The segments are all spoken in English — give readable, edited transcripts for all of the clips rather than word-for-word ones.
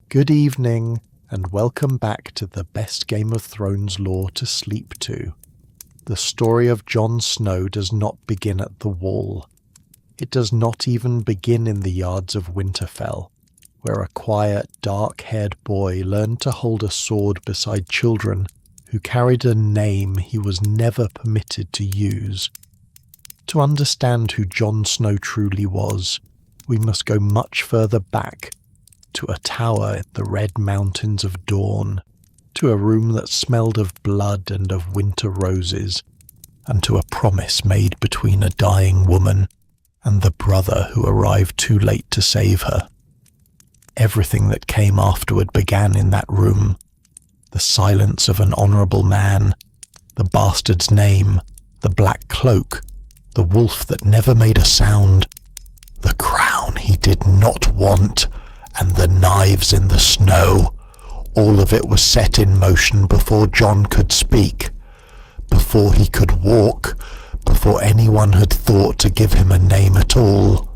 Good evening, and welcome back to the best Game of Thrones lore to sleep to. The story of Jon Snow does not begin at the Wall. It does not even begin in the yards of Winterfell, where a quiet, dark-haired boy learned to hold a sword beside children who carried a name he was never permitted to use. To understand who Jon Snow truly was, we must go much further back, to a tower in the Red Mountains of Dawn, to a room that smelled of blood and of winter roses, and to a promise made between a dying woman and the brother who arrived too late to save her. Everything that came afterward began in that room. The silence of an honourable man, the bastard's name, the black cloak, the wolf that never made a sound, the crown he did not want, and the knives in the snow. All of it was set in motion before Jon could speak, before he could walk, before anyone had thought to give him a name at all.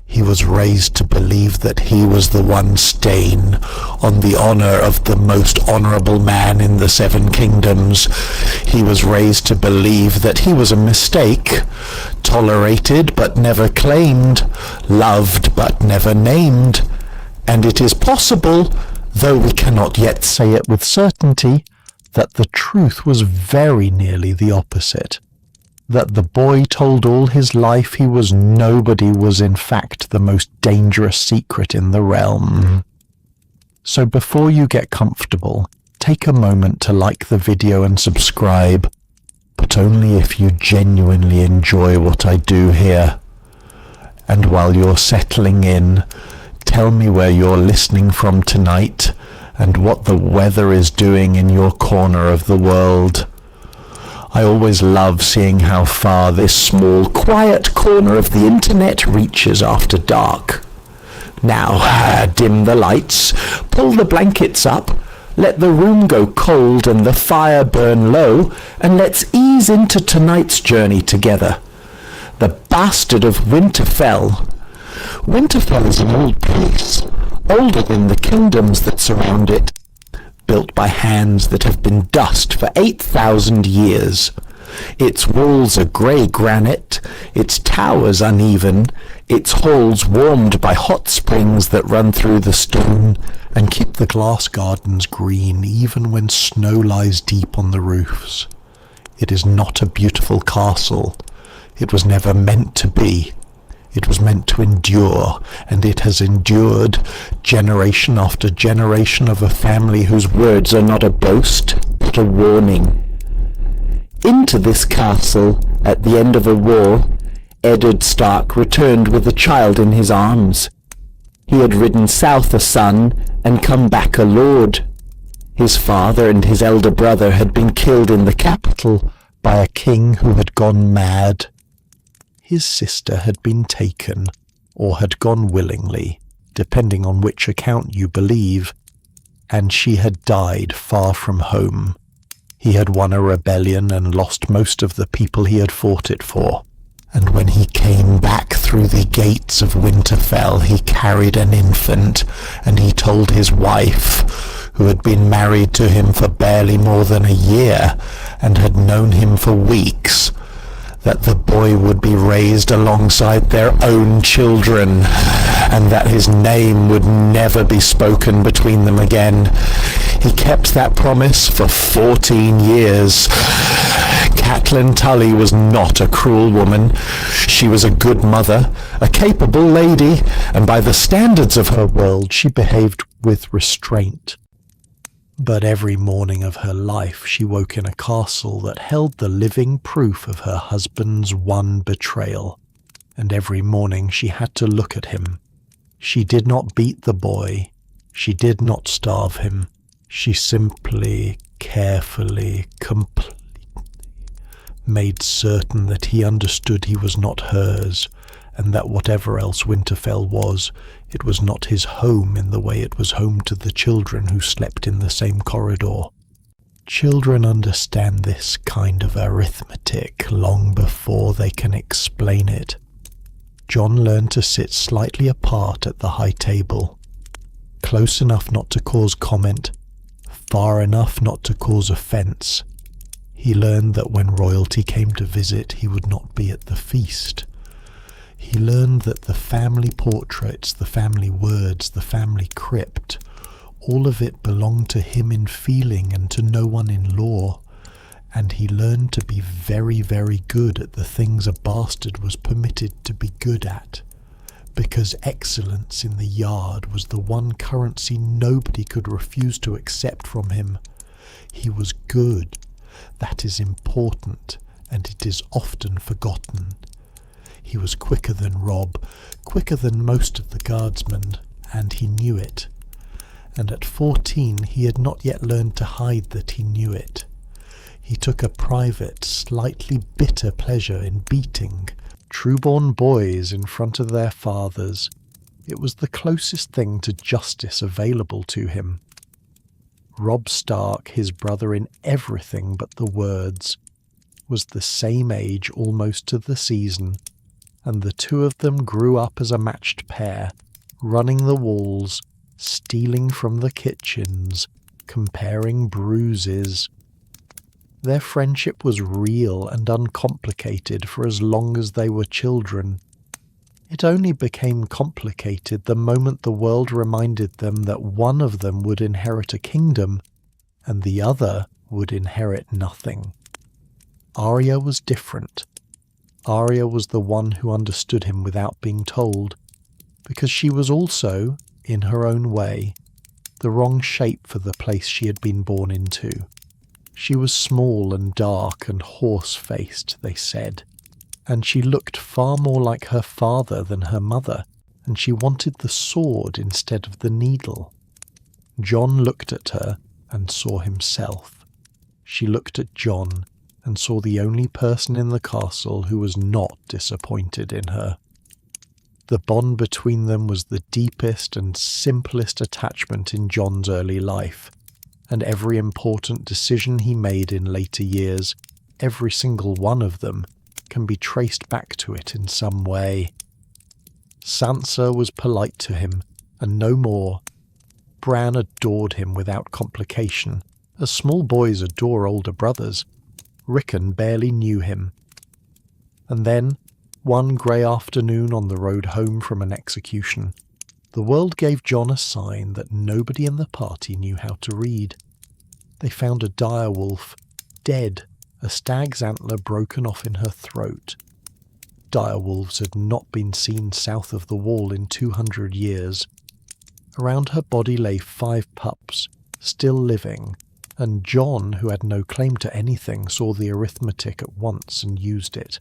He was raised to believe that he was the one stain on the honour of the most honourable man in the Seven Kingdoms. He was raised to believe that he was a mistake, tolerated but never claimed, loved but never named. And it is possible, though we cannot yet say it with certainty, that the truth was very nearly the opposite. That the boy told all his life he was nobody was in fact the most dangerous secret in the realm. So before you get comfortable, take a moment to like the video and subscribe, but only if you genuinely enjoy what I do here. And while you're settling in, tell me where you're listening from tonight and what the weather is doing in your corner of the world. I always love seeing how far this small, quiet corner of the internet reaches after dark. Now, dim the lights, pull the blankets up, let the room go cold and the fire burn low, and let's ease into tonight's journey together. The bastard of Winterfell. Winterfell is an old place, older than the kingdoms that surround it, built by hands that have been dust for 8,000 years. Its walls are grey granite, its towers uneven, its halls warmed by hot springs that run through the stone and keep the glass gardens green even when snow lies deep on the roofs. It is not a beautiful castle. It was never meant to be. It was meant to endure, and it has endured generation after generation of a family whose words are not a boast, but a warning. Into this castle, at the end of a war, Eddard Stark returned with a child in his arms. He had ridden south a son, and come back a lord. His father and his elder brother had been killed in the capital by a king who had gone mad. His sister had been taken, or had gone willingly, depending on which account you believe, and she had died far from home. He had won a rebellion and lost most of the people he had fought it for, and when he came back through the gates of Winterfell he carried an infant, and he told his wife, who had been married to him for barely more than a year, and had known him for weeks, that the boy would be raised alongside their own children, and that his name would never be spoken between them again. He kept that promise for 14 years. Catelyn Tully was not a cruel woman. She was a good mother, a capable lady, and by the standards of her world she behaved with restraint. But every morning of her life she woke in a castle that held the living proof of her husband's one betrayal, and every morning she had to look at him. She did not beat the boy, she did not starve him, she simply, carefully, completely made certain that he understood he was not hers, and that whatever else Winterfell was, it was not his home in the way it was home to the children who slept in the same corridor. Children understand this kind of arithmetic long before they can explain it. Jon learned to sit slightly apart at the high table. Close enough not to cause comment, far enough not to cause offence. He learned that when royalty came to visit, he would not be at the feast. He learned that the family portraits, the family words, the family crypt, all of it belonged to him in feeling and to no one in law. And he learned to be very, very good at the things a bastard was permitted to be good at, because excellence in the yard was the one currency nobody could refuse to accept from him. He was good. That is important, and it is often forgotten. He was quicker than Robb, quicker than most of the guardsmen, and he knew it. And at 14 he had not yet learned to hide that he knew it. He took a private, slightly bitter pleasure in beating true-born boys in front of their fathers. It was the closest thing to justice available to him. Robb Stark, his brother in everything but the words, was the same age almost to the season, and the two of them grew up as a matched pair, running the walls, stealing from the kitchens, comparing bruises. Their friendship was real and uncomplicated for as long as they were children. It only became complicated the moment the world reminded them that one of them would inherit a kingdom and the other would inherit nothing. Arya was different. Arya was the one who understood him without being told, because she was also, in her own way, the wrong shape for the place she had been born into. She was small and dark and horse-faced, they said, and she looked far more like her father than her mother, and she wanted the sword instead of the needle. Jon looked at her and saw himself. She looked at Jon and saw the only person in the castle who was not disappointed in her. The bond between them was the deepest and simplest attachment in Jon's early life, and every important decision he made in later years, every single one of them, can be traced back to it in some way. Sansa was polite to him, and no more. Bran adored him without complication, as small boys adore older brothers. Rickon barely knew him. And then, one grey afternoon on the road home from an execution, the world gave Jon a sign that nobody in the party knew how to read. They found a direwolf, dead, a stag's antler broken off in her throat. Direwolves had not been seen south of the wall in 200 years. Around her body lay 5 pups, still living, and Jon, who had no claim to anything, saw the arithmetic at once and used it.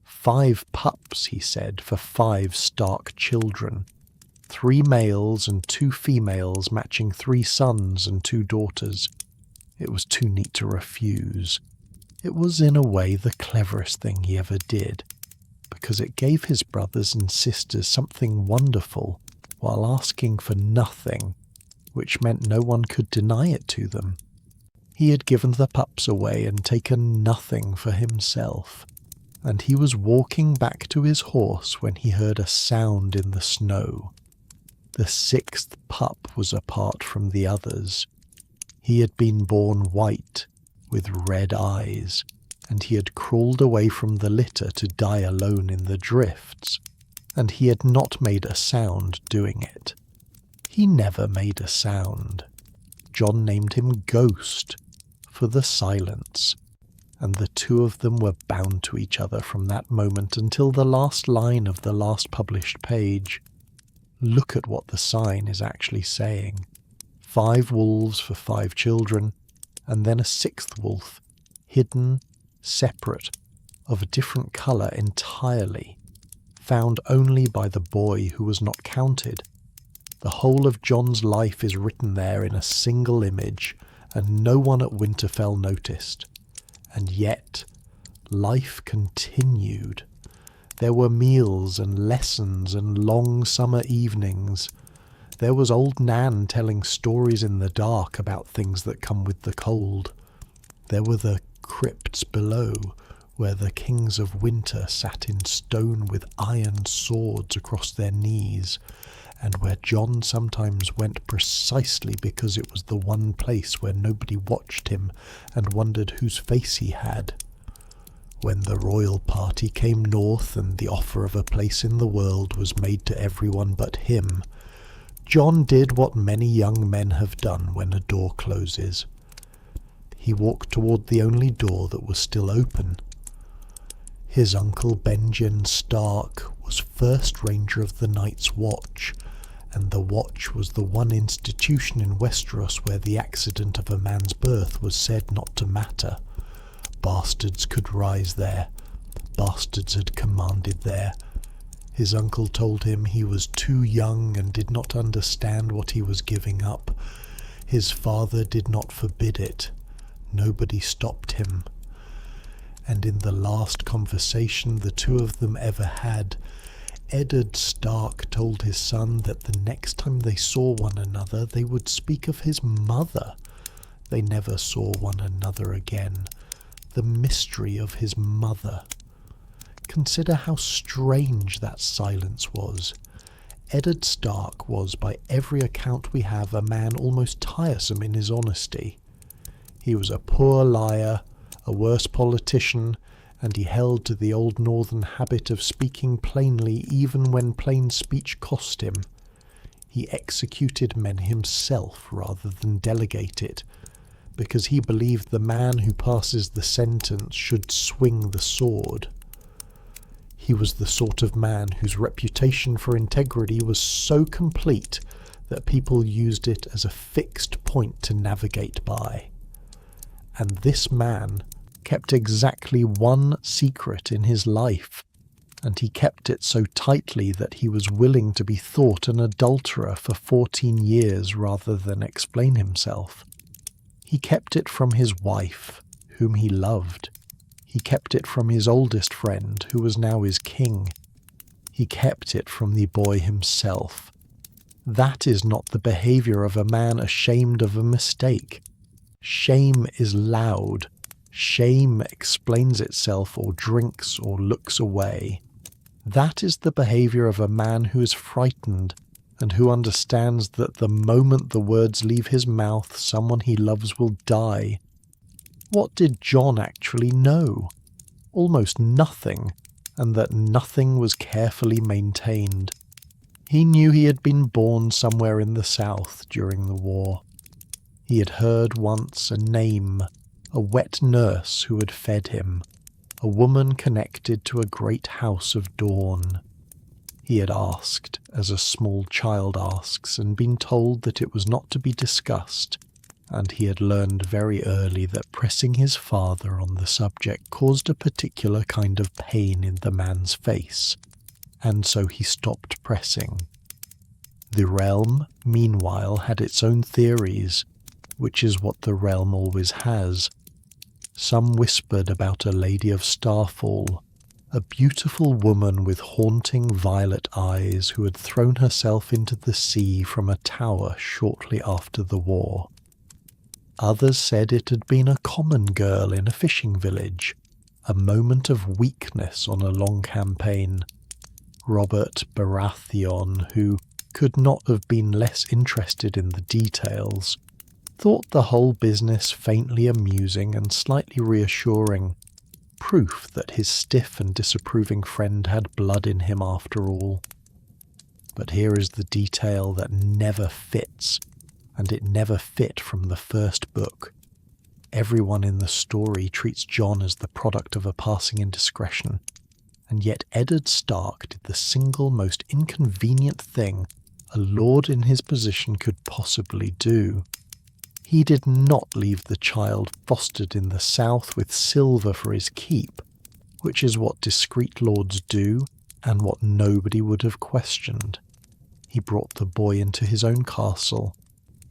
5 pups, he said, for 5 Stark children. 3 males and 2 females matching 3 sons and 2 daughters. It was too neat to refuse. It was in a way the cleverest thing he ever did, because it gave his brothers and sisters something wonderful while asking for nothing, which meant no one could deny it to them. He had given the pups away and taken nothing for himself, and he was walking back to his horse when he heard a sound in the snow. The 6th pup was apart from the others. He had been born white, with red eyes, and he had crawled away from the litter to die alone in the drifts, and he had not made a sound doing it. He never made a sound. Jon named him Ghost, for the silence, and the two of them were bound to each other from that moment until the last line of the last published page. Look at what the sign is actually saying. 5 wolves for 5 children, and then a 6th wolf, hidden, separate, of a different colour entirely, found only by the boy who was not counted. The whole of Jon's life is written there in a single image, and no one at Winterfell noticed. And yet, life continued. There were meals and lessons and long summer evenings. There was old Nan telling stories in the dark about things that come with the cold. There were the crypts below, where the kings of winter sat in stone with iron swords across their knees, and where Jon sometimes went precisely because it was the one place where nobody watched him and wondered whose face he had. When the royal party came north and the offer of a place in the world was made to everyone but him, Jon did what many young men have done when a door closes. He walked toward the only door that was still open. His uncle Benjen Stark was First Ranger of the Night's Watch, and the Watch was the one institution in Westeros where the accident of a man's birth was said not to matter. Bastards could rise there. Bastards had commanded there. His uncle told him he was too young and did not understand what he was giving up. His father did not forbid it. Nobody stopped him. And in the last conversation the two of them ever had, Eddard Stark told his son that the next time they saw one another they would speak of his mother. They never saw one another again. The mystery of his mother. Consider how strange that silence was. Eddard Stark was, by every account we have, a man almost tiresome in his honesty. He was a poor liar, a worse politician, and he held to the old northern habit of speaking plainly even when plain speech cost him. He executed men himself rather than delegate it, because he believed the man who passes the sentence should swing the sword. He was the sort of man whose reputation for integrity was so complete that people used it as a fixed point to navigate by. And this man kept exactly one secret in his life, and he kept it so tightly that he was willing to be thought an adulterer for 14 years rather than explain himself. He kept it from his wife, whom he loved. He kept it from his oldest friend, who was now his king. He kept it from the boy himself. That is not the behaviour of a man ashamed of a mistake. Shame is loud. Shame explains itself or drinks or looks away. That is the behaviour of a man who is frightened and who understands that the moment the words leave his mouth, someone he loves will die. What did Jon actually know? Almost nothing, and that nothing was carefully maintained. He knew he had been born somewhere in the south during the war. He had heard once a name, a wet nurse who had fed him, a woman connected to a great house of Dawn. He had asked, as a small child asks, and been told that it was not to be discussed, and he had learned very early that pressing his father on the subject caused a particular kind of pain in the man's face, and so he stopped pressing. The realm, meanwhile, had its own theories, which is what the realm always has. Some whispered about a lady of Starfall, a beautiful woman with haunting violet eyes who had thrown herself into the sea from a tower shortly after the war. Others said it had been a common girl in a fishing village, a moment of weakness on a long campaign. Robert Baratheon, who could not have been less interested in the details, thought the whole business faintly amusing and slightly reassuring, proof that his stiff and disapproving friend had blood in him after all. But here is the detail that never fits, and it never fit from the first book. Everyone in the story treats Jon as the product of a passing indiscretion, and yet Eddard Stark did the single most inconvenient thing a lord in his position could possibly do. He did not leave the child fostered in the south with silver for his keep, which is what discreet lords do, and what nobody would have questioned. He brought the boy into his own castle.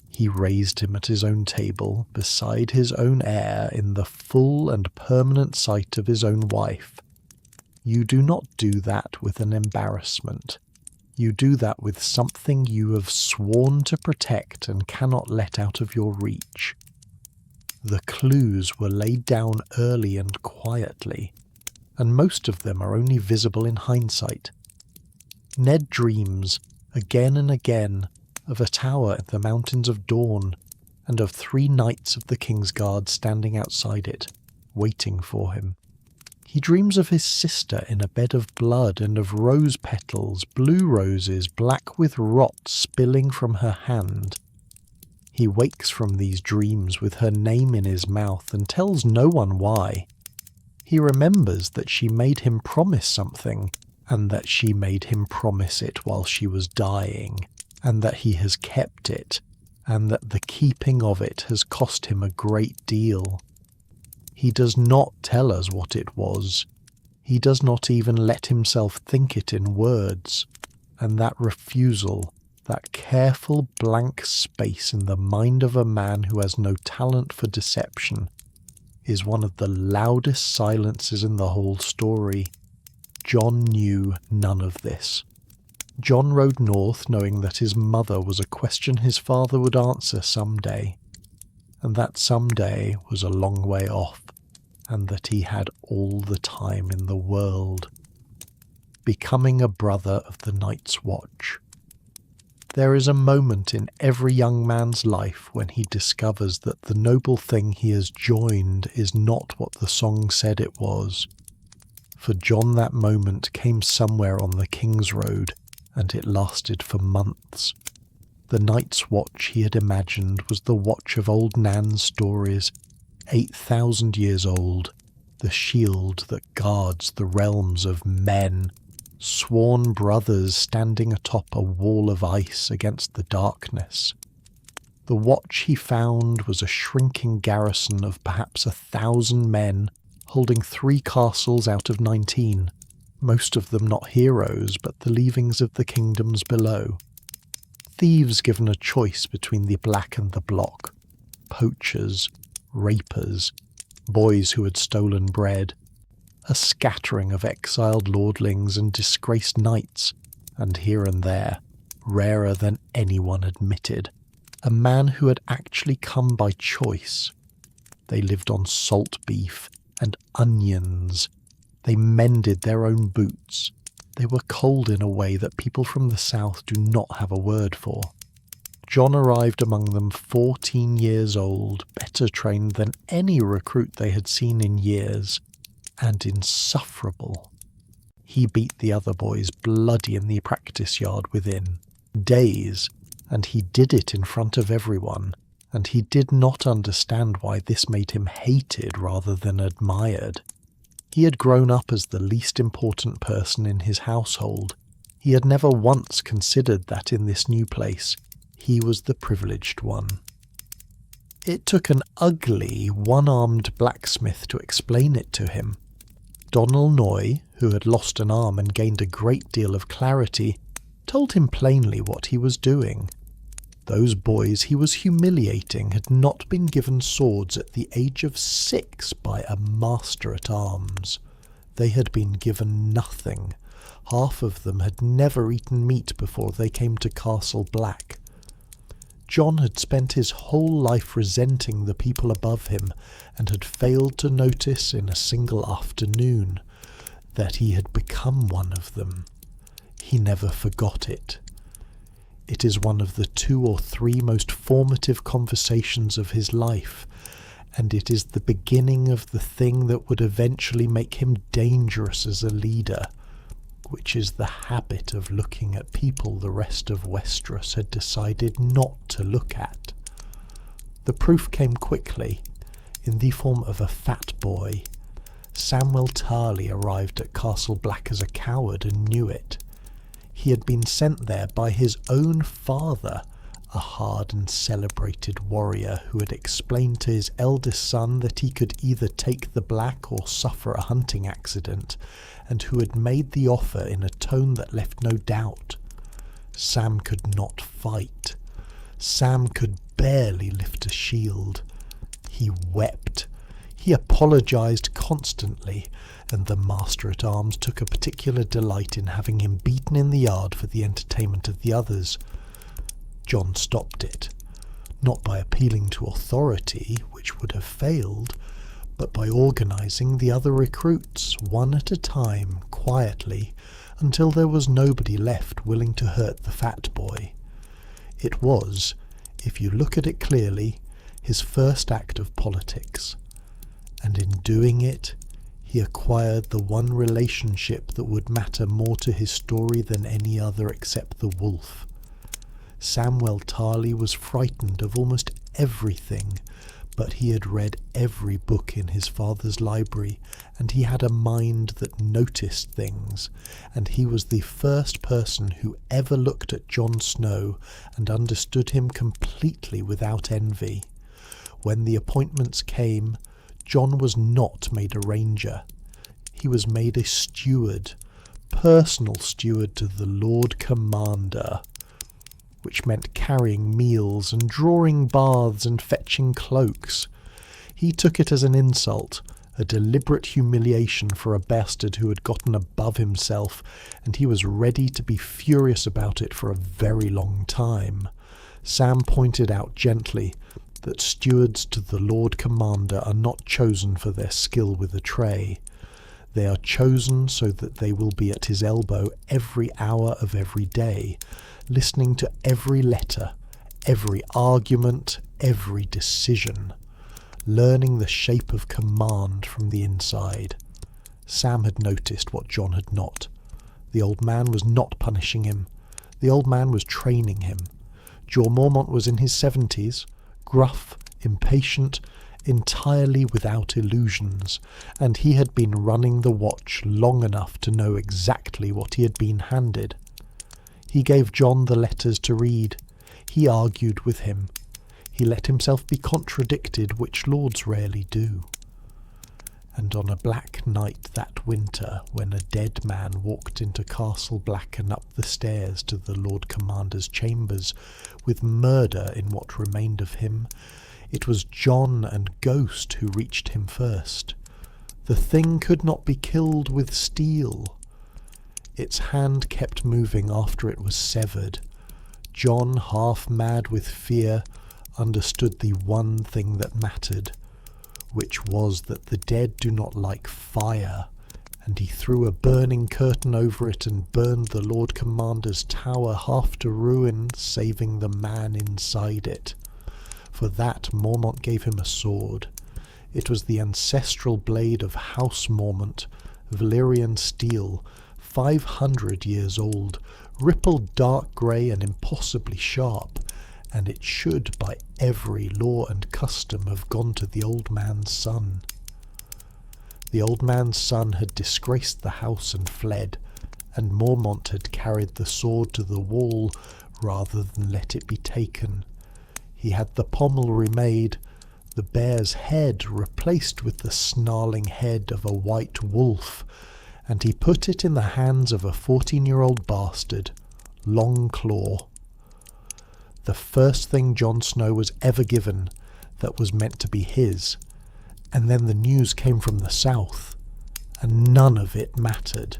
He raised him at his own table, beside his own heir, in the full and permanent sight of his own wife. You do not do that with an embarrassment. You do that with something you have sworn to protect and cannot let out of your reach. The clues were laid down early and quietly. and most of them are only visible in hindsight. Ned dreams, again and again, of a tower in the Mountains of Dawn, and of 3 knights of the Kingsguard standing outside it, waiting for him. He dreams of his sister in a bed of blood and of rose petals, blue roses, black with rot spilling from her hand. He wakes from these dreams with her name in his mouth and tells no one why. He remembers that she made him promise something, and that she made him promise it while she was dying, and that he has kept it, and that the keeping of it has cost him a great deal. He does not tell us what it was. He does not even let himself think it in words, and that refusal, that careful blank space in the mind of a man who has no talent for deception, is one of the loudest silences in the whole story. Jon knew none of this. Jon rode north knowing that his mother was a question his father would answer someday, and that someday was a long way off, and that he had all the time in the world. Becoming a brother of the Night's Watch. There is a moment in every young man's life when he discovers that the noble thing he has joined is not what the song said it was. For Jon that moment came somewhere on the King's Road, and it lasted for months. The Night's Watch he had imagined was the watch of old Nan's stories, 8,000 years old, the shield that guards the realms of men, sworn brothers standing atop a wall of ice against the darkness. The watch he found was a shrinking garrison of perhaps 1,000 men, holding 3 castles out of 19, most of them not heroes but the leavings of the kingdoms below. Thieves given a choice between the black and the block, poachers, rapers, boys who had stolen bread, a scattering of exiled lordlings and disgraced knights, and here and there, rarer than anyone admitted, a man who had actually come by choice. They lived on salt beef and onions. They mended their own boots. They were cold in a way that people from the south do not have a word for. Jon arrived among them 14 years old, better trained than any recruit they had seen in years, and insufferable. He beat the other boys bloody in the practice yard within days, and he did it in front of everyone, and he did not understand why this made him hated rather than admired. He had grown up as the least important person in his household. He had never once considered that in this new place he was the privileged one. It took an ugly, one-armed blacksmith to explain it to him. Donal Noy, who had lost an arm and gained a great deal of clarity, told him plainly what he was doing. Those boys he was humiliating had not been given swords at the age of 6 by a master-at-arms. They had been given nothing. Half of them had never eaten meat before they came to Castle Black. Jon had spent his whole life resenting the people above him, and had failed to notice in a single afternoon that he had become one of them. He never forgot it. It is one of the 2 or 3 most formative conversations of his life, and it is the beginning of the thing that would eventually make him dangerous as a leader, which is the habit of looking at people the rest of Westeros had decided not to look at. The proof came quickly, in the form of a fat boy. Samwell Tarly arrived at Castle Black as a coward and knew it. He had been sent there by his own father, a hard and celebrated warrior who had explained to his eldest son that he could either take the black or suffer a hunting accident, and who had made the offer in a tone that left no doubt. Sam could not fight. Sam could barely lift a shield. He wept. He apologized constantly, and the master-at-arms took a particular delight in having him beaten in the yard for the entertainment of the others. Jon stopped it, not by appealing to authority, which would have failed, but by organising the other recruits one at a time, quietly, until there was nobody left willing to hurt the fat boy. It was, if you look at it clearly, his first act of politics, and in doing it, he acquired the one relationship that would matter more to his story than any other except the wolf. Samwell Tarly was frightened of almost everything, but he had read every book in his father's library, and he had a mind that noticed things, and he was the first person who ever looked at Jon Snow and understood him completely without envy. When the appointments came, Jon was not made a ranger. He was made a steward, personal steward to the Lord Commander, which meant carrying meals and drawing baths and fetching cloaks. He took it as an insult, a deliberate humiliation for a bastard who had gotten above himself, and he was ready to be furious about it for a very long time. Sam pointed out gently that stewards to the Lord Commander are not chosen for their skill with a tray. They are chosen so that they will be at his elbow every hour of every day, listening to every letter, every argument, every decision, learning the shape of command from the inside. Sam had noticed what Jon had not. The old man was not punishing him. The old man was training him. Jorah Mormont was in his 70s, gruff, impatient, entirely without illusions, and he had been running the watch long enough to know exactly what he had been handed. He gave Jon the letters to read. He argued with him. He let himself be contradicted, which lords rarely do. And on a black night that winter, when a dead man walked into Castle Black and up the stairs to the Lord Commander's chambers, with murder in what remained of him, it was Jon and Ghost who reached him first. The thing could not be killed with steel. Its hand kept moving after it was severed. Jon, half mad with fear, understood the one thing that mattered, which was that the dead do not like fire, and he threw a burning curtain over it and burned the Lord Commander's tower half to ruin, saving the man inside it. For that Mormont gave him a sword. It was the ancestral blade of House Mormont, Valyrian steel, 500 years old, rippled dark grey and impossibly sharp, and it should, by every law and custom, have gone to the old man's son. The old man's son had disgraced the house and fled, and Mormont had carried the sword to the wall rather than let it be taken. He had the pommel remade, the bear's head replaced with the snarling head of a white wolf, and he put it in the hands of a 14-year-old bastard, Longclaw. The first thing Jon Snow was ever given that was meant to be his, and then the news came from the south, and none of it mattered.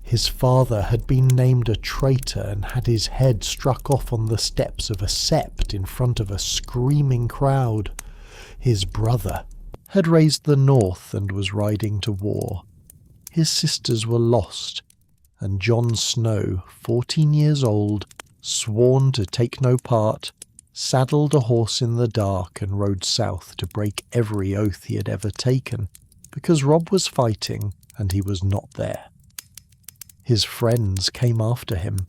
His father had been named a traitor and had his head struck off on the steps of a sept in front of a screaming crowd. His brother had raised the north and was riding to war. His sisters were lost, and Jon Snow, 14 years old, sworn to take no part, saddled a horse in the dark and rode south to break every oath he had ever taken, because Robb was fighting and he was not there. His friends came after him.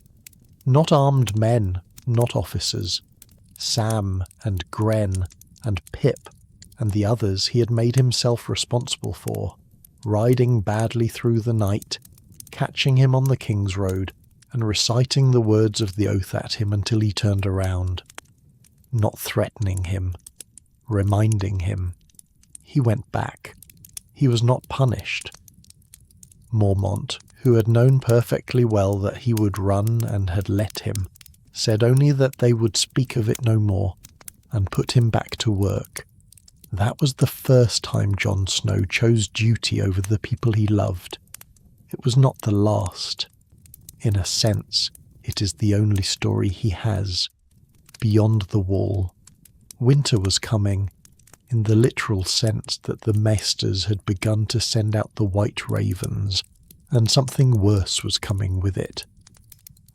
Not armed men, not officers. Sam and Gren and Pip and the others he had made himself responsible for, riding badly through the night, catching him on the King's Road, and reciting the words of the oath at him until he turned around. Not threatening him, reminding him. He went back. He was not punished. Mormont, who had known perfectly well that he would run and had let him, said only that they would speak of it no more, and put him back to work. That was the first time Jon Snow chose duty over the people he loved. It was not the last. In a sense, it is the only story he has. Beyond the wall. Winter was coming. in the literal sense that the maesters had begun to send out the white ravens, and something worse was coming with it.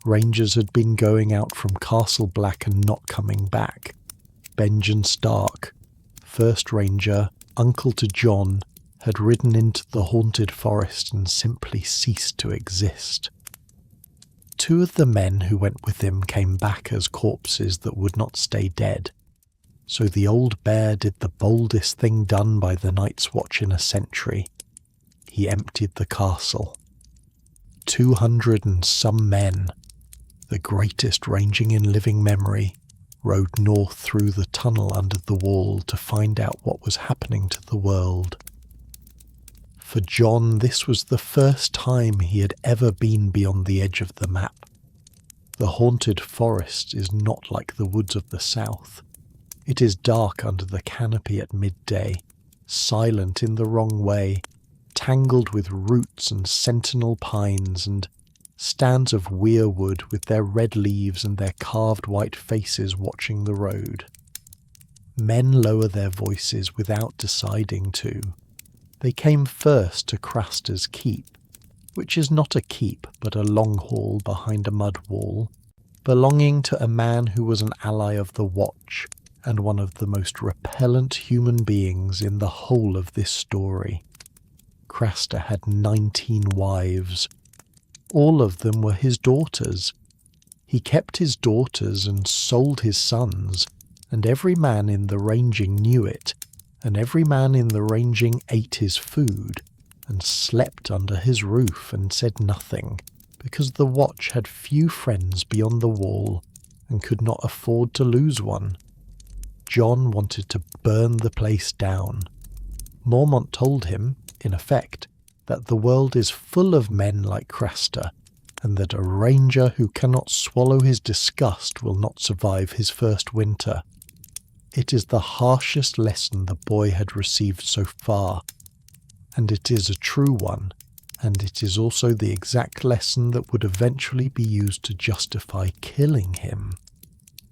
Rangers had been going out from Castle Black and not coming back. Jon Stark, first ranger, uncle to Jon, had ridden into the haunted forest and simply ceased to exist. 2 of the men who went with him came back as corpses that would not stay dead, so the old bear did the boldest thing done by the Night's Watch in a century. He emptied the castle. 200 and some men, the greatest ranging in living memory, rode north through the tunnel under the wall to find out what was happening to the world. For Jon, this was the first time he had ever been beyond the edge of the map. The haunted forest is not like the woods of the south. It is dark under the canopy at midday, silent in the wrong way, tangled with roots and sentinel pines and stands of weirwood with their red leaves and their carved white faces watching the road. Men lower their voices without deciding to. They came first to Craster's Keep, which is not a keep but a long hall behind a mud wall, belonging to a man who was an ally of the Watch and one of the most repellent human beings in the whole of this story. Craster had 19 wives. All of them were his daughters. He kept his daughters and sold his sons, and every man in the ranging knew it, and every man in the ranging ate his food, and slept under his roof and said nothing, because the Watch had few friends beyond the wall, and could not afford to lose one. Jon wanted to burn the place down. Mormont told him, in effect, that the world is full of men like Craster, and that a ranger who cannot swallow his disgust will not survive his first winter. It is the harshest lesson the boy had received so far, and it is a true one, and it is also the exact lesson that would eventually be used to justify killing him.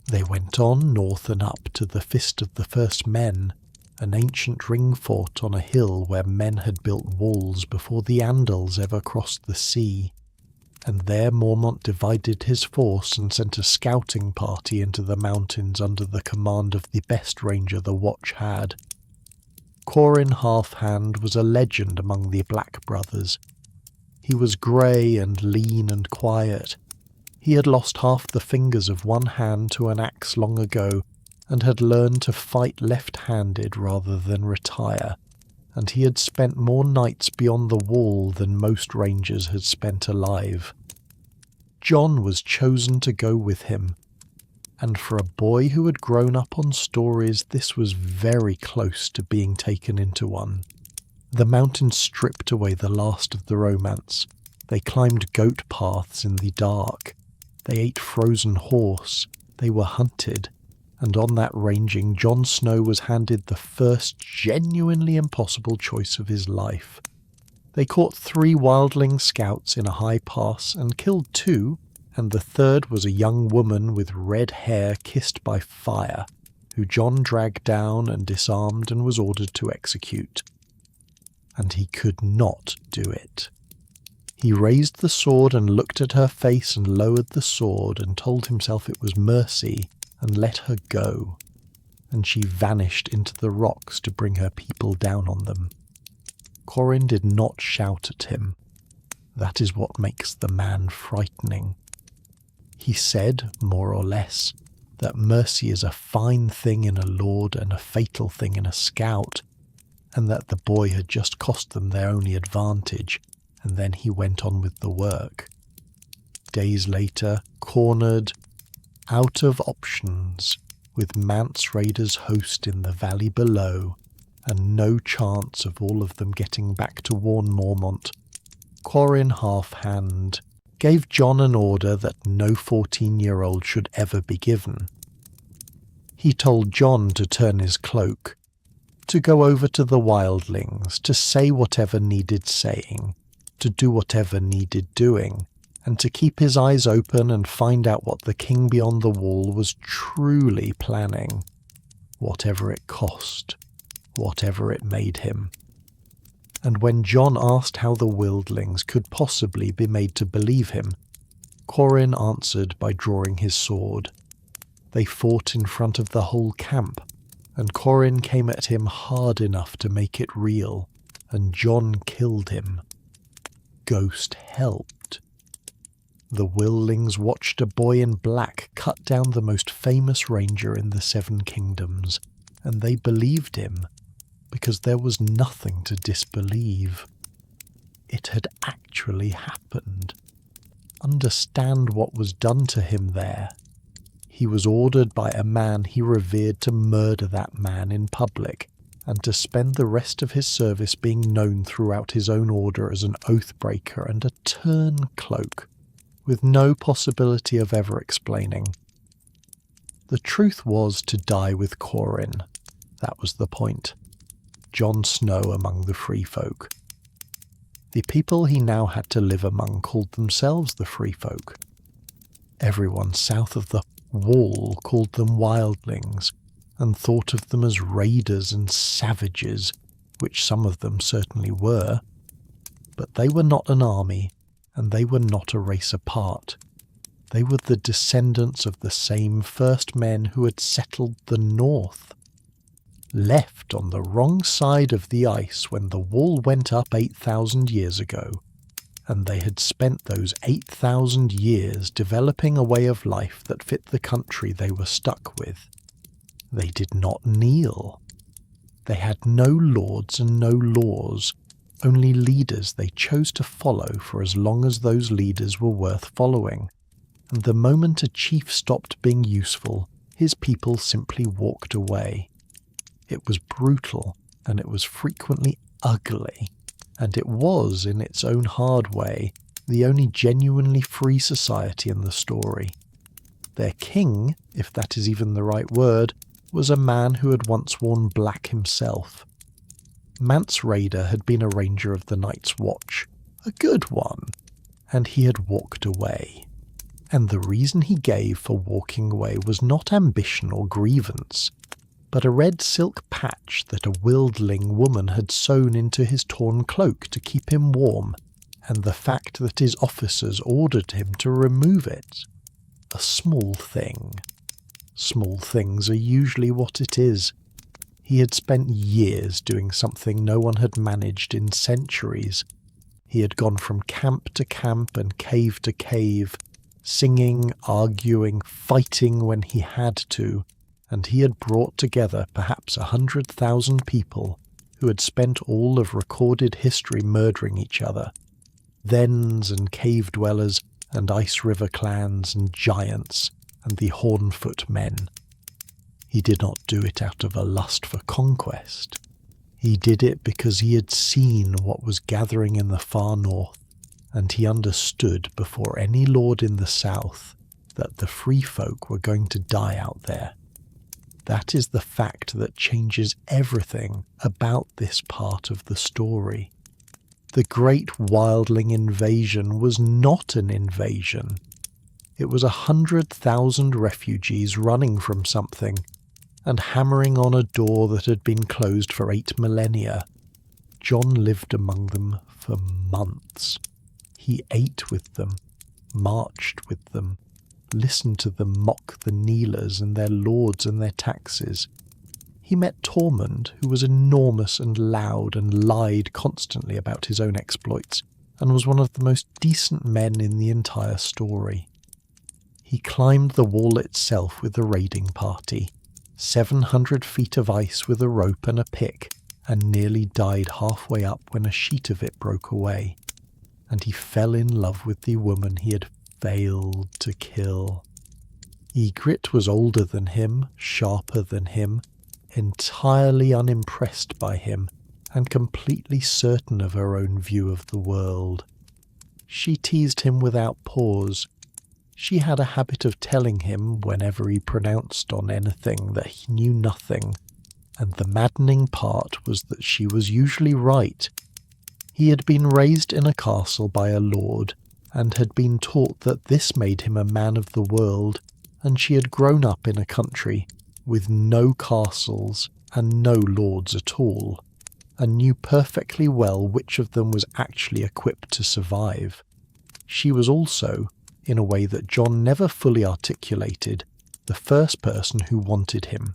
They went on north and up to the Fist of the First Men, an ancient ring fort on a hill where men had built walls before the Andals ever crossed the sea, and there Mormont divided his force and sent a scouting party into the mountains under the command of the best ranger the Watch had. Qhorin Halfhand was a legend among the Black Brothers. He was grey and lean and quiet. He had lost half the fingers of one hand to an axe long ago, and had learned to fight left-handed rather than retire, and he had spent more nights beyond the wall than most rangers had spent alive. Jon was chosen to go with him, and for a boy who had grown up on stories, this was very close to being taken into one. The mountains stripped away the last of the romance. They climbed goat paths in the dark. They ate frozen horse. They were hunted. And on that ranging, Jon Snow was handed the first genuinely impossible choice of his life. They caught 3 wildling scouts in a high pass and killed 2, and the third was a young woman with red hair kissed by fire, who Jon dragged down and disarmed and was ordered to execute. And he could not do it. He raised the sword and looked at her face and lowered the sword and told himself it was mercy, and let her go, and she vanished into the rocks to bring her people down on them. Qhorin did not shout at him. That is what makes the man frightening. He said, more or less, that mercy is a fine thing in a lord and a fatal thing in a scout, and that the boy had just cost them their only advantage, and then he went on with the work. Days later, cornered, out of options, with Mance Raider's host in the valley below, and no chance of all of them getting back to warn Mormont, Qhorin Halfhand gave Jon an order that no 14-year-old should ever be given. He told Jon to turn his cloak, to go over to the wildlings, to say whatever needed saying, to do whatever needed doing, and to keep his eyes open and find out what the king beyond the wall was truly planning, whatever it cost. whatever it made him. And when Jon asked how the wildlings could possibly be made to believe him, Qhorin answered by drawing his sword. They fought in front of the whole camp, and Qhorin came at him hard enough to make it real, and Jon killed him. Ghost helped. The wildlings watched a boy in black cut down the most famous ranger in the Seven Kingdoms, and they believed him, because there was nothing to disbelieve. It had actually happened. Understand what was done to him there. He was ordered by a man he revered to murder that man in public, and to spend the rest of his service being known throughout his own order as an oath-breaker and a turncloak, with no possibility of ever explaining. The truth was to die with Qhorin. That was the point. Jon Snow among the free folk. The people he now had to live among called themselves the free folk. Everyone south of the wall called them wildlings, and thought of them as raiders and savages, which some of them certainly were. But they were not an army, and they were not a race apart. They were the descendants of the same first men who had settled the north. Left on the wrong side of the ice when the wall went up 8,000 years ago, and they had spent those 8,000 years developing a way of life that fit the country they were stuck with. They did not kneel. They had no lords and no laws, only leaders they chose to follow for as long as those leaders were worth following, and the moment a chief stopped being useful, his people simply walked away. It was brutal, and it was frequently ugly, and it was, in its own hard way, the only genuinely free society in the story. Their king, if that is even the right word, was a man who had once worn black himself. Mance Rayder had been a ranger of the Night's Watch, a good one, and he had walked away. And the reason he gave for walking away was not ambition or grievance, but a red silk patch that a wildling woman had sewn into his torn cloak to keep him warm, and the fact that his officers ordered him to remove it. A small thing. Small things are usually what it is. He had spent years doing something no one had managed in centuries. He had gone from camp to camp and cave to cave, singing, arguing, fighting when he had to, and he had brought together perhaps 100,000 people who had spent all of recorded history murdering each other. Thens and cave dwellers and ice river clans and giants and the Hornfoot men. He did not do it out of a lust for conquest. He did it because he had seen what was gathering in the far north, and he understood before any lord in the south that the free folk were going to die out there. That is the fact that changes everything about this part of the story. The great wildling invasion was not an invasion. It was 100,000 refugees running from something and hammering on a door that had been closed for 8 millennia. Jon lived among them for months. He ate with them, marched with them, listened to them mock the kneelers and their lords and their taxes. He met Tormund, who was enormous and loud and lied constantly about his own exploits, and was one of the most decent men in the entire story. He climbed the wall itself with a raiding party, 700 feet of ice with a rope and a pick, and nearly died halfway up when a sheet of it broke away. And he fell in love with the woman he had failed to kill. Ygritte was older than him, sharper than him, entirely unimpressed by him, and completely certain of her own view of the world. She teased him without pause. She had a habit of telling him, whenever he pronounced on anything, that he knew nothing, and the maddening part was that she was usually right. He had been raised in a castle by a lord, and had been taught that this made him a man of the world, and she had grown up in a country with no castles and no lords at all, and knew perfectly well which of them was actually equipped to survive. She was also, in a way that Jon never fully articulated, the first person who wanted him,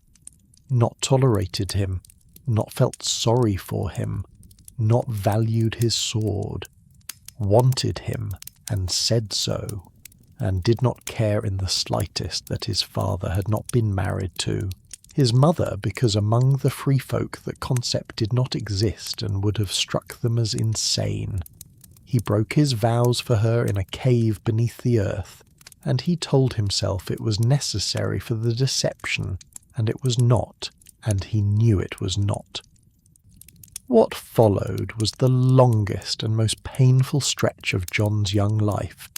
not tolerated him, not felt sorry for him, not valued his sword, wanted him and said so, and did not care in the slightest that his father had not been married to his mother, because among the free folk that concept did not exist and would have struck them as insane. He broke his vows for her in a cave beneath the earth, and he told himself it was necessary for the deception, and it was not, and he knew it was not. What followed was the longest and most painful stretch of Jon's young life,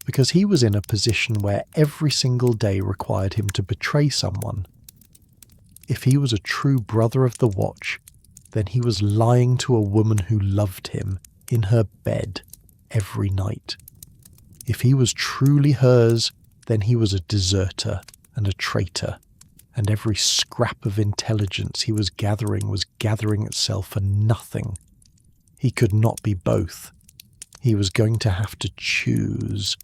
because he was in a position where every single day required him to betray someone. If he was a true brother of the Watch, then he was lying to a woman who loved him in her bed every night. If he was truly hers, then he was a deserter and a traitor, and every scrap of intelligence he was gathering itself for nothing. He could not be both. He was going to have to choose,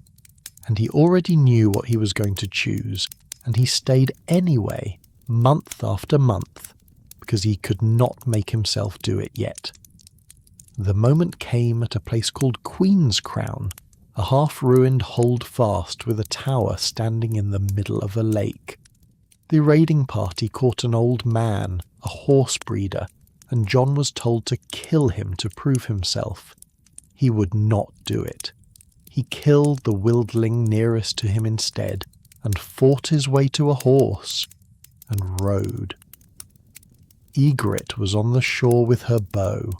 and he already knew what he was going to choose, and he stayed anyway, month after month, because he could not make himself do it yet. The moment came at a place called Queen's Crown, a half-ruined hold-fast with a tower standing in the middle of a lake. The raiding party caught an old man, a horse breeder, and Jon was told to kill him to prove himself. He would not do it. He killed the wildling nearest to him instead, and fought his way to a horse, and rode. Ygritte was on the shore with her bow.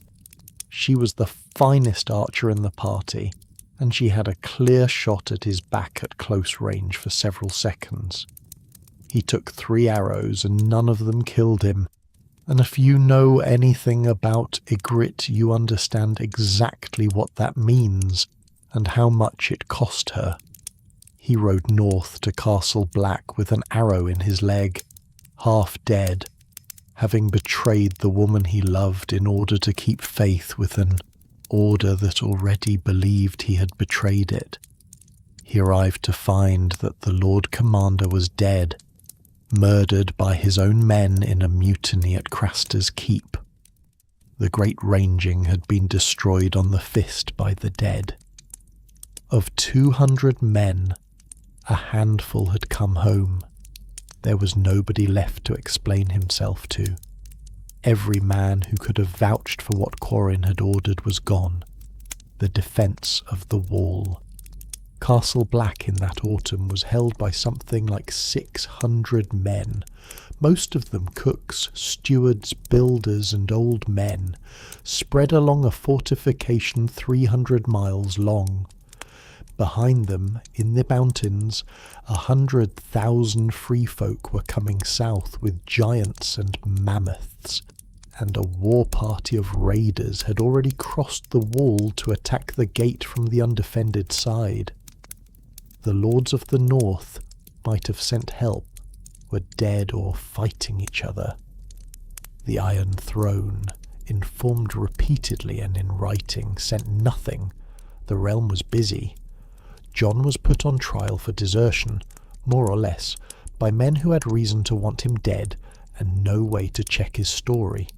She was the finest archer in the party, and she had a clear shot at his back at close range for several seconds. He took 3 arrows, and none of them killed him, and if you know anything about Ygritte, you understand exactly what that means, and how much it cost her. He rode north to Castle Black with an arrow in his leg, half dead, having betrayed the woman he loved in order to keep faith with an order that already believed he had betrayed it. He arrived to find that the Lord Commander was dead, murdered by his own men in a mutiny at Craster's Keep. The great ranging had been destroyed on the fist by the dead. Of 200 men, a handful had come home. There was nobody left to explain himself to. Every man who could have vouched for what Quarren had ordered was gone. The defence of the wall. Castle Black in that autumn was held by something like 600 men, most of them cooks, stewards, builders and old men, spread along a fortification 300 miles long. Behind them, in the mountains, 100,000 free folk were coming south with giants and mammoths, and a war party of raiders had already crossed the wall to attack the gate from the undefended side. The lords of the north might have sent help, were dead or fighting each other. The Iron Throne, informed repeatedly and in writing, sent nothing. The realm was busy. Jon was put on trial for desertion, more or less, by men who had reason to want him dead and no way to check his story.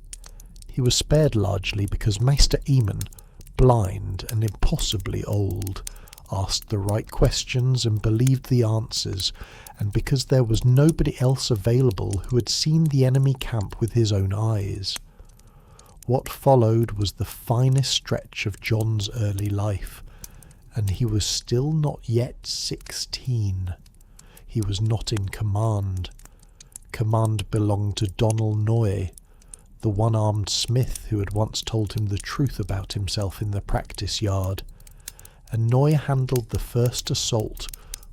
He was spared largely because Maester Aemon, blind and impossibly old, asked the right questions and believed the answers, and because there was nobody else available who had seen the enemy camp with his own eyes. What followed was the finest stretch of Jon's early life, and he was still not yet 16. He was not in command. Command belonged to Donal Noye, the one-armed smith who had once told him the truth about himself in the practice yard, and Noye handled the first assault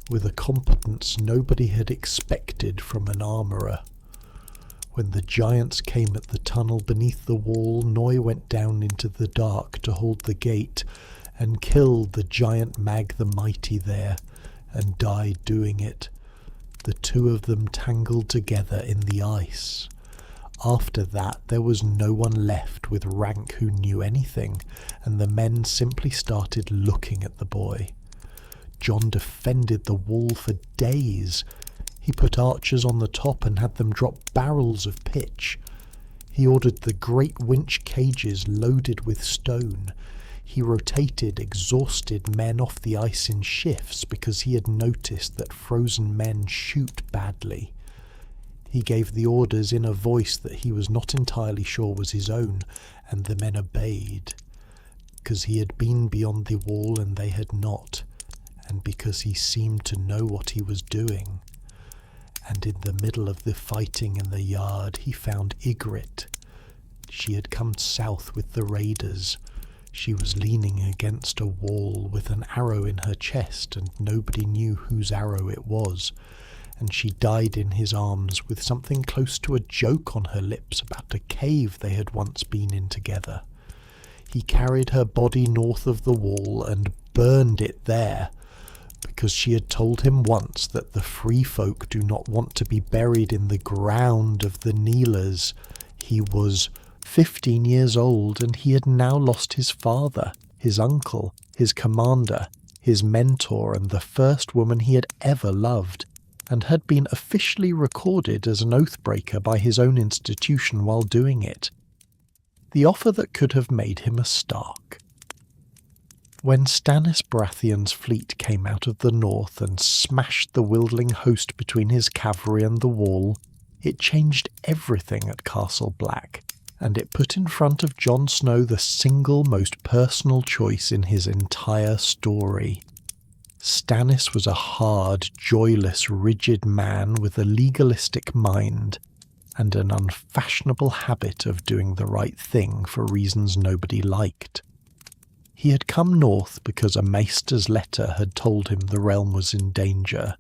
with a competence nobody had expected from an armourer. When the giants came at the tunnel beneath the wall, Noye went down into the dark to hold the gate, and killed the giant Mag the Mighty there, and died doing it. The two of them tangled together in the ice. After that, there was no one left with rank who knew anything, and the men simply started looking at the boy. Jon defended the wall for days. He put archers on the top and had them drop barrels of pitch. He ordered the great winch cages loaded with stone. He rotated exhausted men off the ice in shifts because he had noticed that frozen men shoot badly. He gave the orders in a voice that he was not entirely sure was his own, and the men obeyed, because he had been beyond the wall and they had not, and because he seemed to know what he was doing. And in the middle of the fighting in the yard, he found Ygritte. She had come south with the raiders. She was leaning against a wall with an arrow in her chest, and nobody knew whose arrow it was. And she died in his arms with something close to a joke on her lips about a cave they had once been in together. He carried her body north of the wall and burned it there, because she had told him once that the free folk do not want to be buried in the ground of the kneelers. He was 15 years old, and he had now lost his father, his uncle, his commander, his mentor, and the first woman he had ever loved, and had been officially recorded as an oathbreaker by his own institution while doing it. The offer that could have made him a Stark. When Stannis Baratheon's fleet came out of the north and smashed the wildling host between his cavalry and the wall, it changed everything at Castle Black, and it put in front of Jon Snow the single most personal choice in his entire story. Stannis was a hard, joyless, rigid man with a legalistic mind and an unfashionable habit of doing the right thing for reasons nobody liked. He had come north because a maester's letter had told him the realm was in danger,